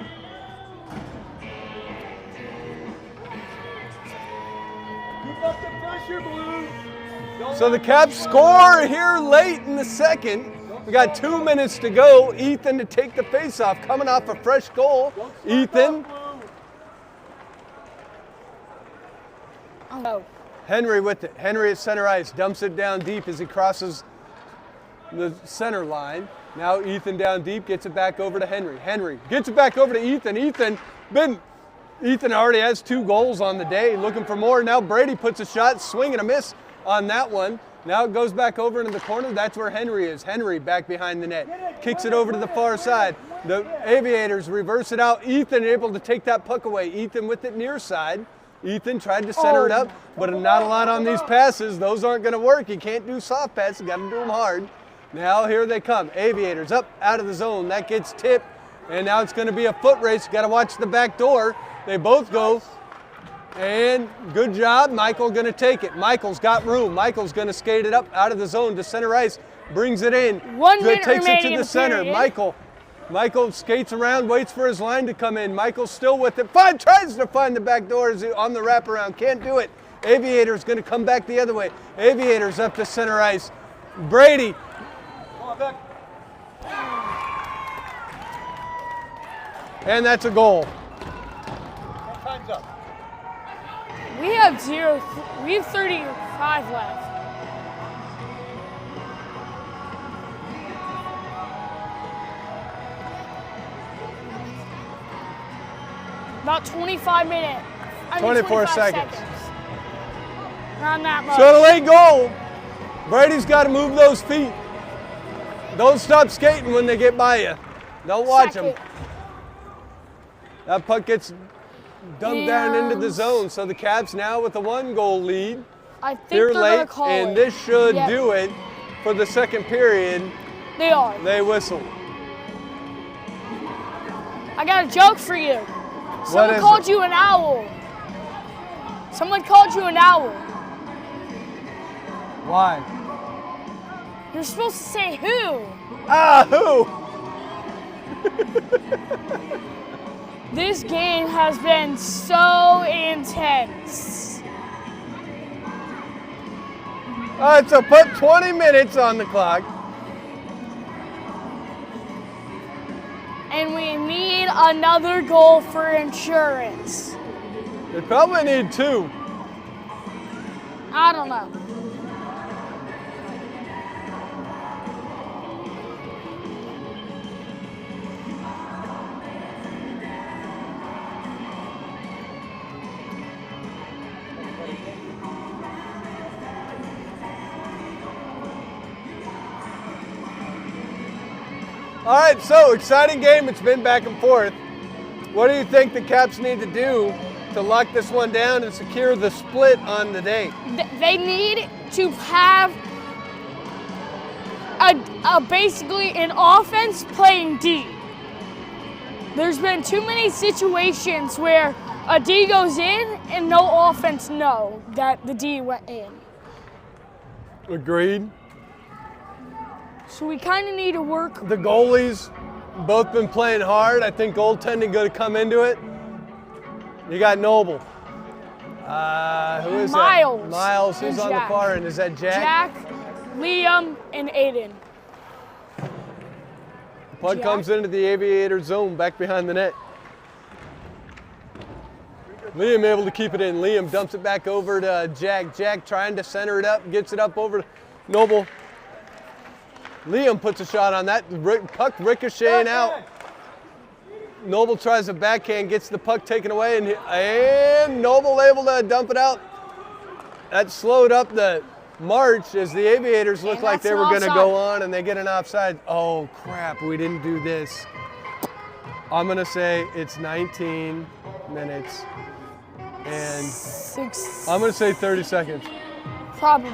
So the Caps score here late in the second. We got 2 minutes to go. Ethan to take the faceoff, coming off a fresh goal. Ethan. Oh. Henry with it. Henry at center ice, dumps it down deep as he crosses the center line. Now Ethan down deep, gets it back over to Henry. Henry gets it back over to Ethan. Ethan already has 2 goals on the day, looking for more. Now Brady puts a shot, swing and a miss on that one. Now it goes back over into the corner. That's where Henry is. Henry back behind the net. Kicks it over to the far side. The Aviators reverse it out. Ethan able to take that puck away. Ethan with it near side. Ethan tried to center it up, but not a lot on these passes. Those aren't going to work. You can't do soft passes. You got to do them hard. Now here they come. Aviators up out of the zone. That gets tipped, and now it's going to be a foot race. You got to watch the back door. They both go. And good job, Michael gonna take it. Michael's got room. Michael's gonna skate it up out of the zone to center ice, brings it in. 1 minute takes it to remaining the center. period. Michael skates around, waits for his line to come in. Michael's still with it. Tries to find the back door on the wraparound, can't do it. Aviator's gonna come back the other way. Aviators up to center ice. Brady. Come on, Beck. And that's a goal. Time's up. We have 35 left. About 25 minutes. 24 seconds. Not that much. So the late goal. Brady's got to move those feet. Don't stop skating when they get by you. Don't watch them. That puck gets dumped down into the zone. So the Caps now with a 1-goal lead. I think They're they're late, gonna call and it. this should do it for the second period. They are. They whistle. I got a joke for you. Someone called you an owl. Someone called you an owl. Why? You're supposed to say who. Ah, who? This game has been so intense. All right, so put 20 minutes on the clock. And we need another goal for insurance. They probably need 2. I don't know. All right, so exciting game. It's been back and forth. What do you think the Caps need to do to lock this one down and secure the split on the day? They need to have basically an offense playing D. There's been too many situations where a D goes in and no offense know that the D went in. Agreed. So we kind of need to work. The goalies both been playing hard. I think goaltending going to come into it. You got Noble. Who is Miles. that? Miles. Who's on the Jack. far end? Is that Jack? Jack, Liam, and Aiden. Puck Jack. comes into the Aviator zone back behind the net. Liam able to keep it in. Liam dumps it back over to Jack. Jack trying to center it up, gets it up over to Noble. Liam puts a shot on that. Puck ricocheting out. Noble tries a backhand, gets the puck taken away, and Noble able to dump it out. That slowed up the march as the Aviators looked like they were going to go on, and they get an offside. Oh, crap, we didn't do this. I'm going to say it's 19 minutes, and I'm going to say 30 seconds. Probably.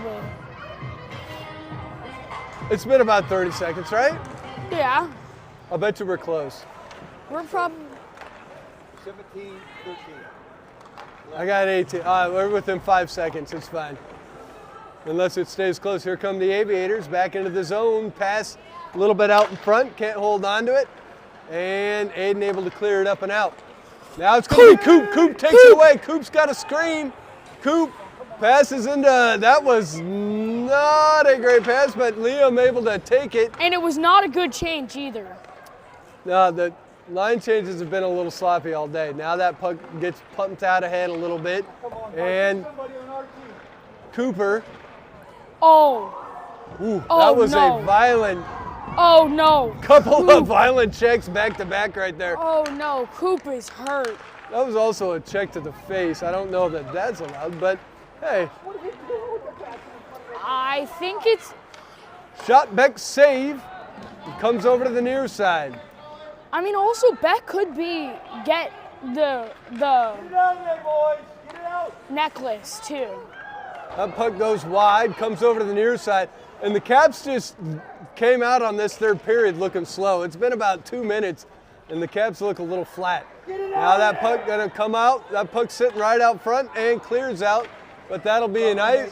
It's been about 30 seconds, right? Yeah. I'll bet you we're close. We're probably. 17, 13. I got 18. We're within 5 seconds. It's fine. Unless it stays close. Here come the Aviators back into the zone. Pass a little bit out in front. Can't hold on to it. And Aiden able to clear it up and out. Now it's going to be Coop. Coop takes it away. Coop's got a screen. Coop passes into, that was not a great pass, but Liam able to take it. And it was not a good change either. No, the line changes have been a little sloppy all day. Now that puck gets pumped out ahead a little bit. And Cooper. Oh. Ooh, Oh, that was no. a violent Oh no. couple of violent checks back to back right there. Oh no. Coop is hurt. That was also a check to the face. I don't know that that's allowed, but hey. I think it's. Shot Beck save. It comes over to the near side. I mean, also Beck could get the necklace too. That puck goes wide, comes over to the near side, and the Caps just came out on this third period looking slow. It's been about 2 minutes, and the Caps look a little flat. Now that puck gonna come out. That puck's sitting right out front and clears out, but that'll be a nice.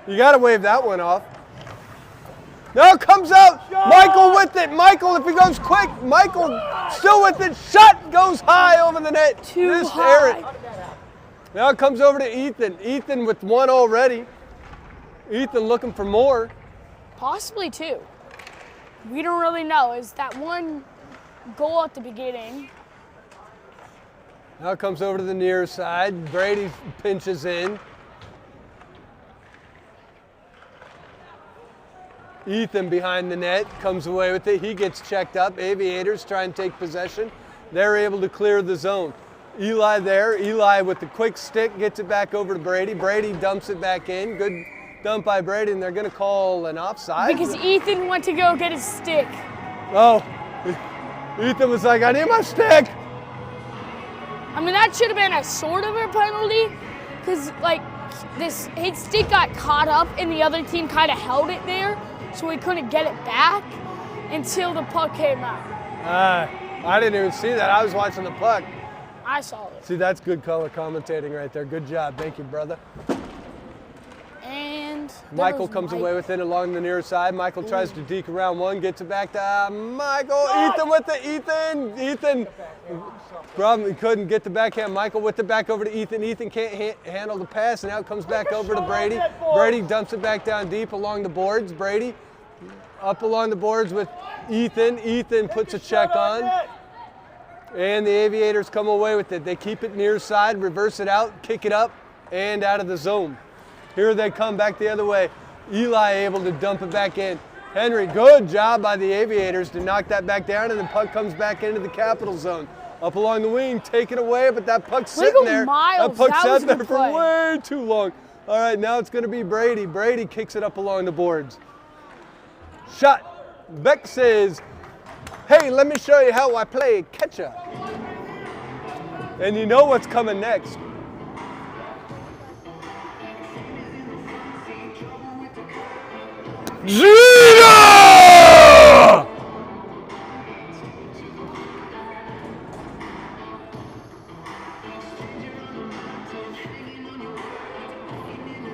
You gotta wave that one off. Now it comes out. Michael with it. Michael, if he goes quick, Michael still with it. Shot goes high over the net. Too Missed high. Aaron. Now it comes over to Ethan. Ethan with one already. Ethan looking for more. Possibly two. We don't really know. Is that one goal at the beginning? Now it comes over to the near side. Brady pinches in. Ethan behind the net comes away with it. He gets checked up. Aviators try and take possession. They're able to clear the zone. Eli there. Eli with the quick stick gets it back over to Brady. Brady dumps it back in. Good dump by Brady, and they're going to call an offside. Because Ethan went to go get his stick. Oh, Ethan was like, I need my stick. I mean, that should have been a sort of a penalty, because like his stick got caught up, and the other team kind of held it there, so he couldn't get it back until the puck came out. I didn't even see that. I was watching the puck. I saw it. See, that's good color commentating right there. Good job. Thank you, brother. And Michael comes away with it along the near side. Michael tries to deke around one, gets it back to Michael. Ethan with the Ethan. Problem, he couldn't get the backhand. Michael with it back over to Ethan. Ethan can't handle the pass, and now it comes back over to Brady. Brady dumps it back down deep along the boards. Brady up along the boards with Ethan. Ethan puts a check on. And the Aviators come away with it. They keep it near side, reverse it out, kick it up, and out of the zone. Here they come back the other way. Eli able to dump it back in. Henry, good job by the Aviators to knock that back down, and the puck comes back into the Capital zone. Up along the wing, take it away, but that puck's sitting there. Miles. That puck That was sat a there good for play. way too long. All right, now it's going to be Brady. Brady kicks it up along the boards. Shot. Beck says, hey, let me show you how I play catch-up. And you know what's coming next. Gina!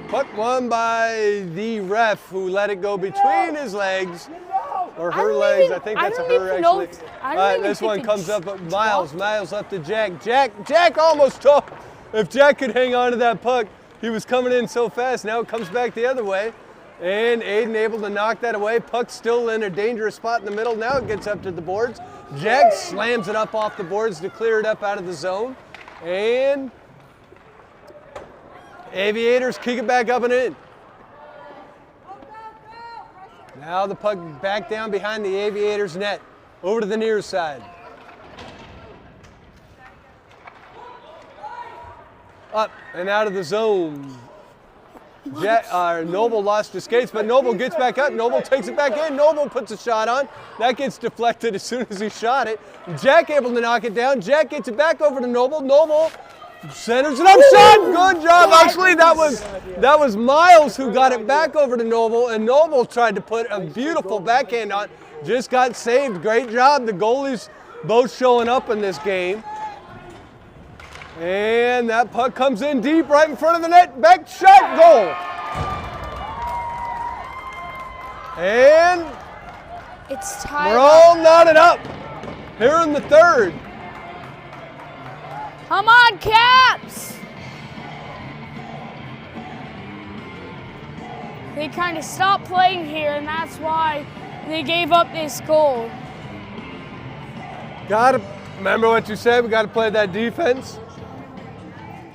Puck won by the ref who let it go between his legs, or her legs. I think that's a her actually. All right, this one comes up at Miles. Miles up to Jack. Jack almost took. If Jack could hang on to that puck, he was coming in so fast. Now it comes back the other way. And Aiden able to knock that away. Puck still in a dangerous spot in the middle. Now it gets up to the boards. Jack slams it up off the boards to clear it up out of the zone. And Aviators kick it back up and in. Now the puck back down behind the Aviators net. Over to the near side. Up and out of the zone. Noble lost his skates, but Noble gets back up. Noble takes it back in. Noble puts a shot on. That gets deflected as soon as he shot it. Jack able to knock it down. Jack gets it back over to Noble. Noble centers it up. Shot! Good job. Actually, that was Miles who got it back over to Noble, and Noble tried to put a beautiful backhand on. Just got saved. Great job. The goalies both showing up in this game. And that puck comes in deep right in front of the net. Back shot, goal. And it's tied. We're all knotted up here in the third. Come on, Caps! They kind of stopped playing here, and that's why they gave up this goal. Gotta remember what you said. We got to play that defense.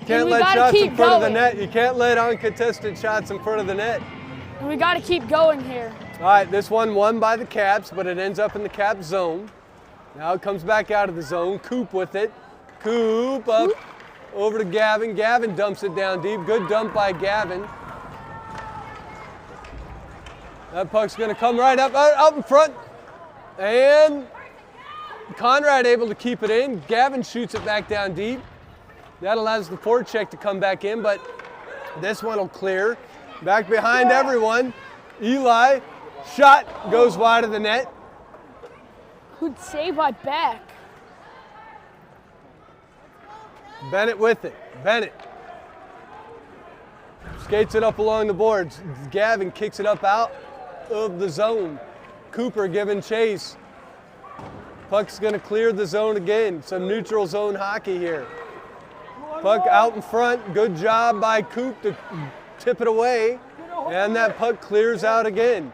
Can't let shots in front of the net. You can't let uncontested shots in front of the net. And we got to keep going here. All right, this one won by the Caps, but it ends up in the Caps zone. Now it comes back out of the zone. Coop with it. Coop up over to Gavin. Gavin dumps it down deep. Good dump by Gavin. That puck's going to come right up in front. And Conrad able to keep it in. Gavin shoots it back down deep. That allows the forecheck to come back in, but this one will clear. Back behind everyone. Eli, shot, goes wide of the net. Good save by Beck. Bennett with it. Bennett skates it up along the boards. Gavin kicks it up out of the zone. Cooper giving chase. Puck's going to clear the zone again. Some neutral zone hockey here. Puck out in front. Good job by Coop to tip it away. And that puck clears out again.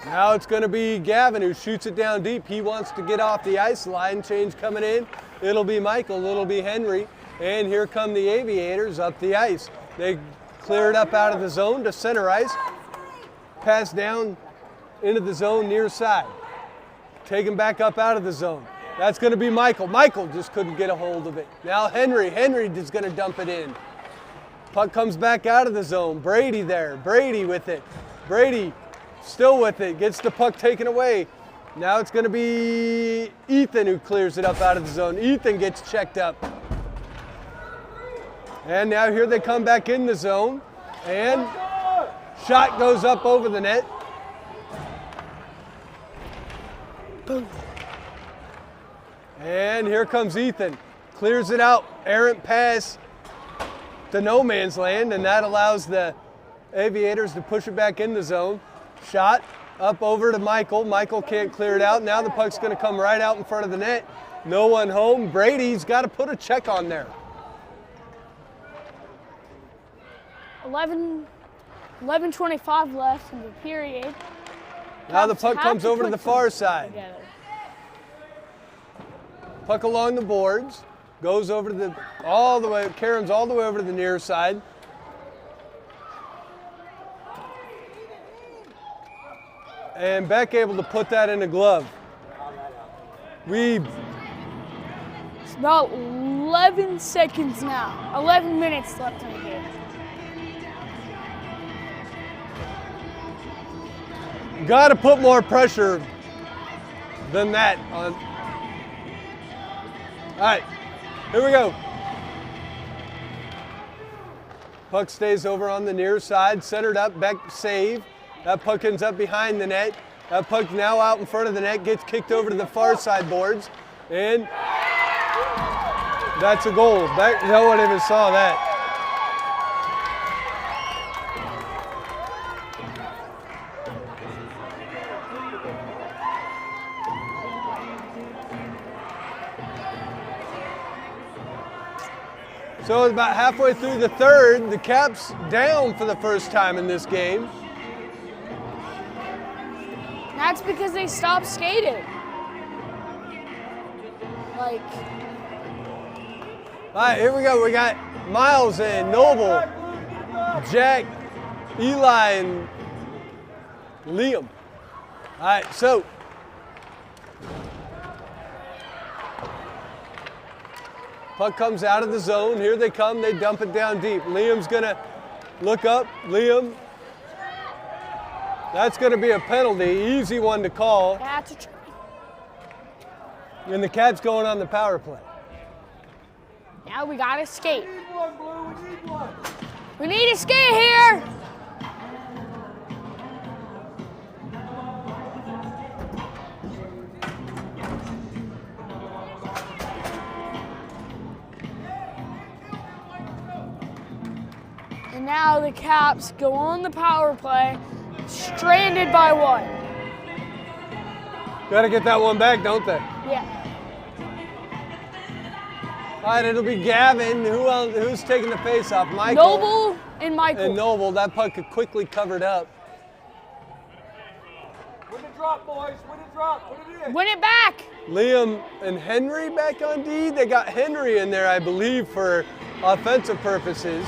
Now it's going to be Gavin who shoots it down deep. He wants to get off the ice. Line change coming in. It'll be Michael. It'll be Henry. And here come the Aviators up the ice. They clear it up out of the zone to center ice. Pass down into the zone near side. Taken back up out of the zone. That's going to be Michael. Michael just couldn't get a hold of it. Now Henry. Henry is going to dump it in. Puck comes back out of the zone. Brady there. Brady with it. Brady still with it. Gets the puck taken away. Now it's going to be Ethan who clears it up out of the zone. Ethan gets checked up. And now here they come back in the zone. And shot goes up over the net. Boom. And here comes Ethan. Clears it out. Errant pass to no man's land, and that allows the Aviators to push it back in the zone. Shot up over to Michael. Michael can't clear it out. Now the puck's going to come right out in front of the net. No one home. Brady's got to put a check on there. 11:25 left in the period. Now the puck comes over to the far side. Together. Puck along the boards, goes over to the, all the way, Karen's all the way over to the near side. And Beck able to put that in the glove. It's about 11 seconds now. 11 minutes left in the game. got to put more pressure than that on. All right, here we go. Puck stays over on the near side, centered up, back save. That puck ends up behind the net. That puck now out in front of the net, gets kicked over to the far side boards, and that's a goal. No one even saw that. So about halfway through the third, the Caps down for the first time in this game. That's because they stopped skating. Like. All right, here we go. We got Miles and Noble, Jack, Eli, and Liam. All right, so. Puck comes out of the zone. Here they come. They dump it down deep. Liam's going to look up. Liam. That's going to be a penalty. Easy one to call. That's a try. And the Caps going on the power play. Now we got to skate. We need one, Blue. We need one. We need to skate here. And now the Caps go on the power play, stranded by one. Got to get that one back, don't they? Yeah. All right, it'll be Gavin. Who's taking the face off? Michael. Noble and Michael. And Noble. That puck quickly covered up. Win the drop, boys. Win the drop. Put it in. Win it back. Liam and Henry back on D. They got Henry in there, I believe, for offensive purposes.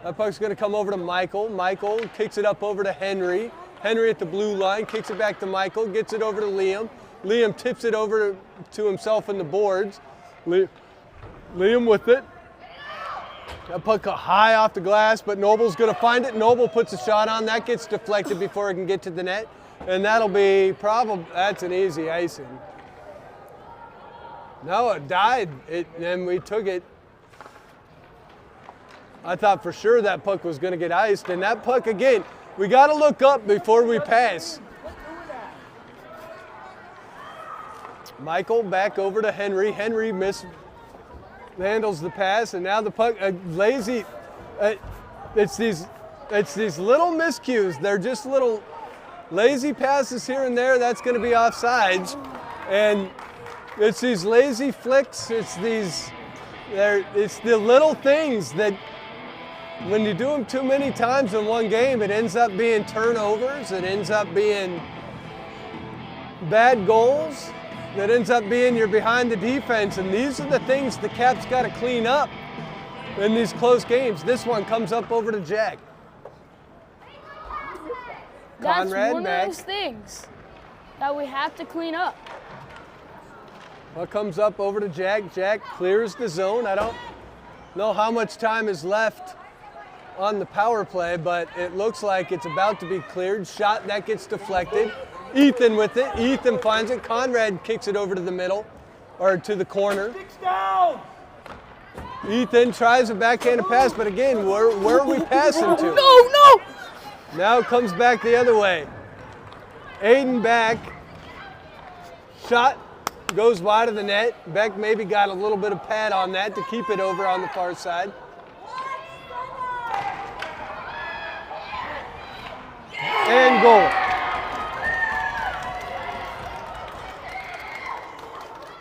That puck's going to come over to Michael. Michael kicks it up over to Henry. Henry at the blue line, kicks it back to Michael, gets it over to Liam. Liam tips it over to himself in the boards. Liam with it. That puck high off the glass, but Noble's going to find it. Noble puts a shot on. That gets deflected before it can get to the net. And that'll be that's an easy icing. No, it died, and we took it. I thought for sure that puck was going to get iced, and that puck, again, we got to look up before we pass. Michael back over to Henry. Henry handles the pass, and now the puck, lazy. It's these little miscues. They're just little lazy passes here and there. That's going to be offsides, and it's these lazy flicks. It's the little things that, when you do them too many times in one game, it ends up being turnovers. It ends up being bad goals. That ends up being you're behind the defense. And these are the things the Caps got to clean up in these close games. This one comes up over to Jack. That's Conrad one back. of those things that we have to clean up. Well, comes up over to Jack. Jack clears the zone. I don't know how much time is left on the power play, but it looks like it's about to be cleared. Shot that gets deflected. Ethan with it. Ethan finds it. Conrad kicks it over to the middle, or to the corner. Sticks down. Ethan tries a backhanded pass, but again, where are we passing to? No! Now it comes back the other way. Aiden back. Shot goes wide of the net. Beck maybe got a little bit of pad on that to keep it over on the far side. And goal.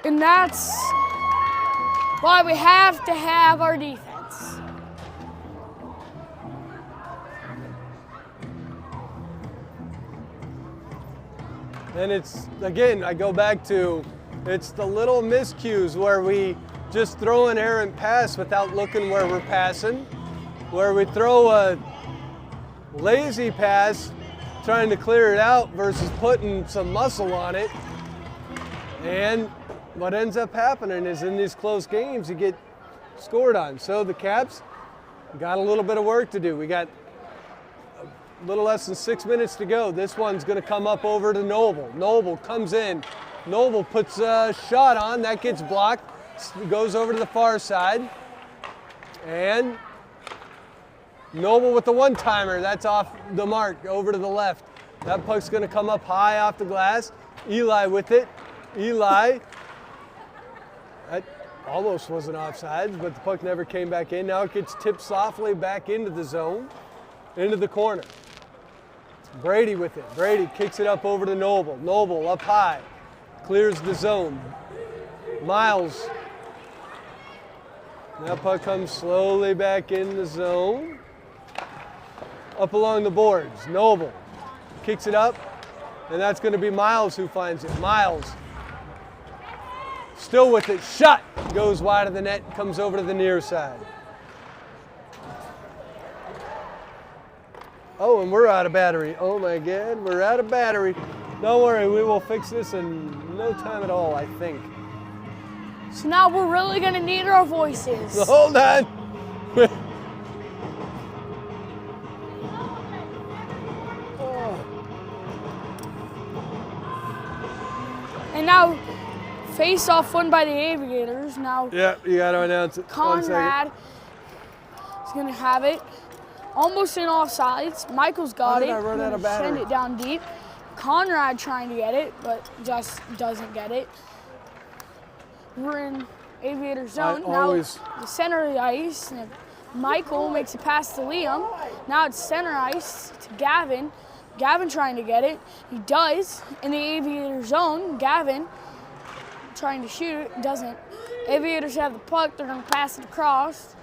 And that's why we have to have our defense. And it's, again, I go back to, it's the little miscues where we just throw an errant pass without looking where we're passing, where we throw a lazy pass trying to clear it out versus putting some muscle on it. And what ends up happening is in these close games, you get scored on. So the Caps got a little bit of work to do. We got little less than 6 minutes to go. This one's going to come up over to Noble. Noble comes in. Noble puts a shot on. That gets blocked. Goes over to the far side. And Noble with the one-timer. That's off the mark, over to the left. That puck's going to come up high off the glass. Eli with it. Eli. That almost wasn't offsides, but the puck never came back in. Now it gets tipped softly back into the zone, into the corner. Brady with it. Brady kicks it up over to Noble. Noble up high. Clears the zone. Miles. That puck comes slowly back in the zone. Up along the boards. Noble kicks it up, and that's going to be Miles who finds it. Miles still with it. Shot goes wide of the net, comes over to the near side. Oh, and we're out of battery. Oh my God, we're out of battery. Don't worry, we will fix this in no time at all, I think. So now we're really gonna need our voices. Hold on. And now, face-off won by the Aviators. Now, Yeah, you got to announce it. Conrad is gonna have it. Almost in offsides. Michael's got did it. I run out of Gonna battery? Send it down deep. Conrad trying to get it, but just doesn't get it. We're in Aviator zone. always- Now the center of the ice. And Michael makes a pass to Liam. Now it's center ice to Gavin. Gavin trying to get it. He does in the Aviator zone. Gavin trying to shoot it, doesn't. Aviators have the puck. They're going to pass it across,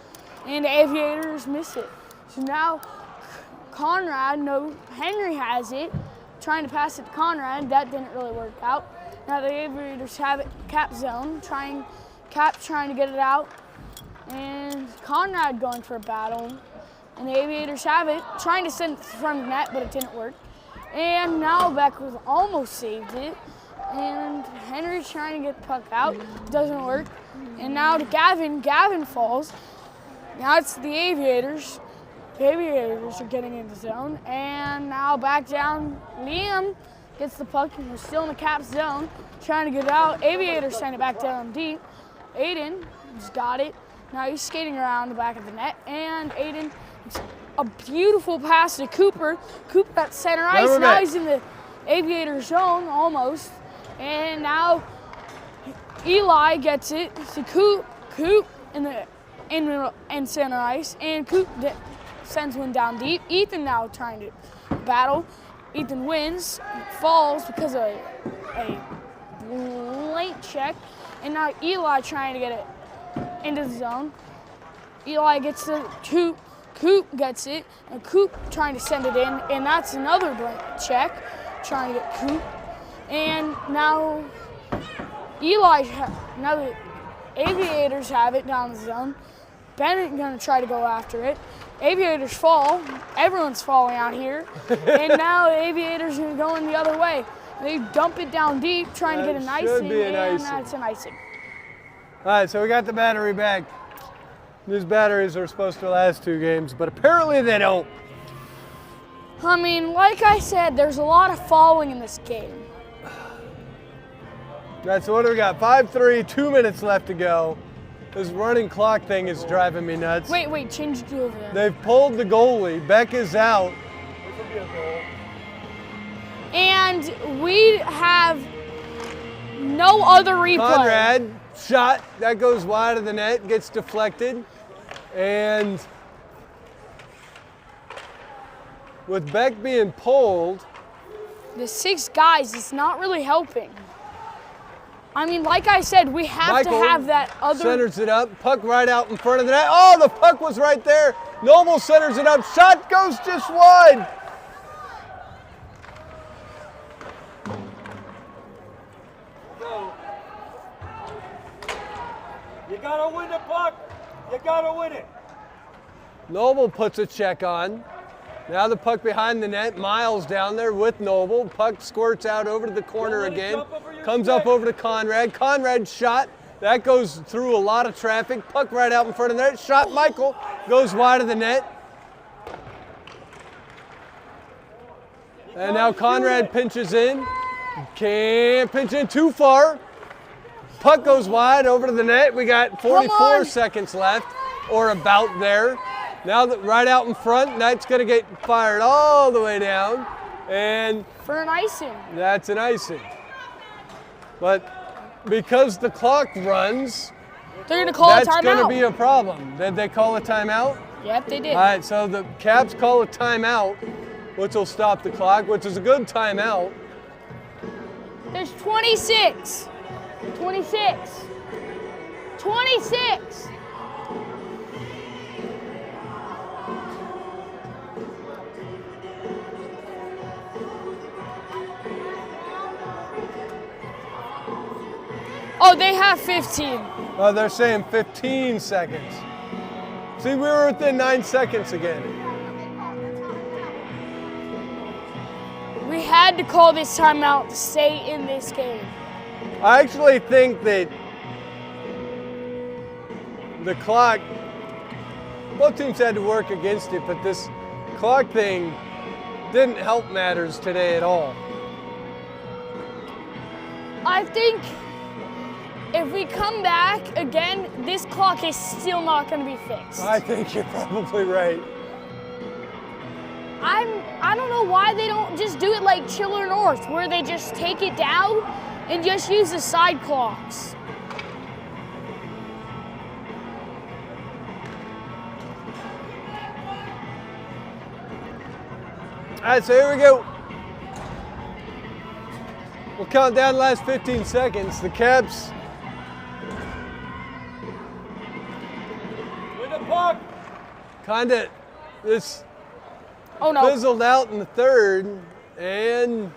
and the Aviators miss it. So now Conrad, no, Henry has it, trying to pass it to Conrad. That didn't really work out. Now the Aviators have it, cap zone, Cap trying to get it out, and Conrad going for a battle. And the Aviators have it, trying to send it to the front of the net, but it didn't work. And now Beckles almost saved it. And Henry's trying to get the puck out, doesn't work. And now to Gavin, Gavin falls. Now it's the Aviators. The Aviators are getting in the zone. And now back down, Liam gets the puck, and we're still in the cap zone, trying to get it out. Aviators send it back down deep. Aiden just got it. Now he's skating around the back of the net, and Aiden, a beautiful pass to Cooper. Cooper at center ice. Now he's in the Aviator zone almost. And now Eli gets it to Coop in center ice, and Coop sends one down deep. Ethan now trying to battle. Ethan wins, falls because of a late check, and now Eli trying to get it into the zone. Eli gets to Coop. Coop gets it, and Coop trying to send it in, and that's another blank check, trying to get Coop. And now now the Aviators have it down the zone. Bennett gonna try to go after it. Aviators fall. Everyone's falling out here. And now the Aviators are going the other way. They dump it down deep, trying to get an icing, and that's an icing. All right, so we got the battery back. These batteries are supposed to last 2 games, but apparently they don't. I mean, like I said, there's a lot of falling in this game. All right, so what do we got? 5-3, 2 minutes left to go. This running clock thing is driving me nuts. Wait, change it over there. They've pulled the goalie. Beck is out. This will be a goal. And we have no other replay. Conrad, shot. That goes wide of the net, gets deflected. And with Beck being pulled, The 6 guys is not really helping. I mean, like I said, we have Michael to have that other. centers it up, puck right out in front of the net. Oh, the puck was right there. Noble centers it up, shot goes just wide. Go. You gotta win the puck. You gotta win it. Noble puts a check on. Now the puck behind the net. Miles down there with Noble. Puck squirts out over to the corner again. Comes up over to Conrad. Conrad's shot. That goes through a lot of traffic. Puck right out in front of the net. Shot Michael. Goes wide of the net. And now Conrad pinches in. Can't pinch in too far. Puck goes wide over to the net. We got 44 seconds left, or about there. Now that right out in front, that's going to get fired all the way down. And for an icing. That's an icing. But because the clock runs, they're going to call a timeout. That's going to be a problem. Did they call a timeout? Yep, they did. All right, so the Caps call a timeout, which will stop the clock, which is a good timeout. There's 26. 26. 26. Oh, they have 15. Oh, they're saying 15 seconds. See, we were within 9 seconds again. We had to call this timeout to stay in this game. I actually think that the clock, both teams had to work against it, but this clock thing didn't help matters today at all. I think if we come back again, this clock is still not going to be fixed. I think you're probably right. I don't know why they don't just do it like Chiller North, where they just take it down and just use the side clocks. All right, so here we go. We'll count down the last 15 seconds. The Caps With the puck. kind of this Oh no. fizzled out in the third, and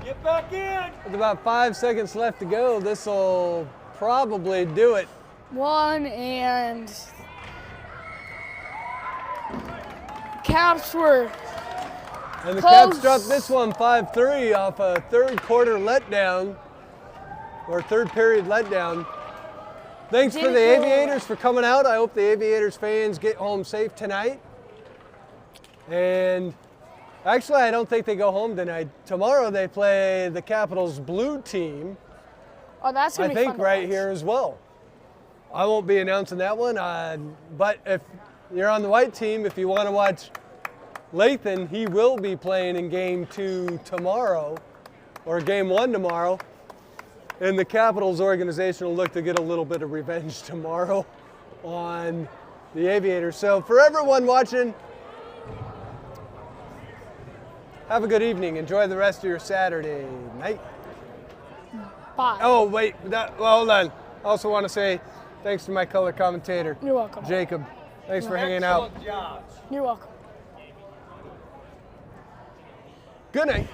Get back in. with about 5 seconds left to go, this will probably do it. One and Caps were And the close. Caps dropped this one 5-3 off a third quarter letdown, or third period letdown. Thanks for the Aviators for coming out. I hope the Aviators fans get home safe tonight. And actually, I don't think they go home tonight. Tomorrow they play the Capitals blue team, Oh, that's gonna I be think fun to right watch. here as well. I won't be announcing that one, but if you're on the white team, if you want to watch Lathan, he will be playing in game 2 tomorrow, or game 1 tomorrow. And the Capitals organization will look to get a little bit of revenge tomorrow on the Aviators. So for everyone watching, have a good evening. Enjoy the rest of your Saturday night. Bye. Oh, wait, well, hold on. I also want to say thanks to my color commentator, You're welcome. Jacob. Thanks for hanging out. Excellent job. You're welcome. Good night.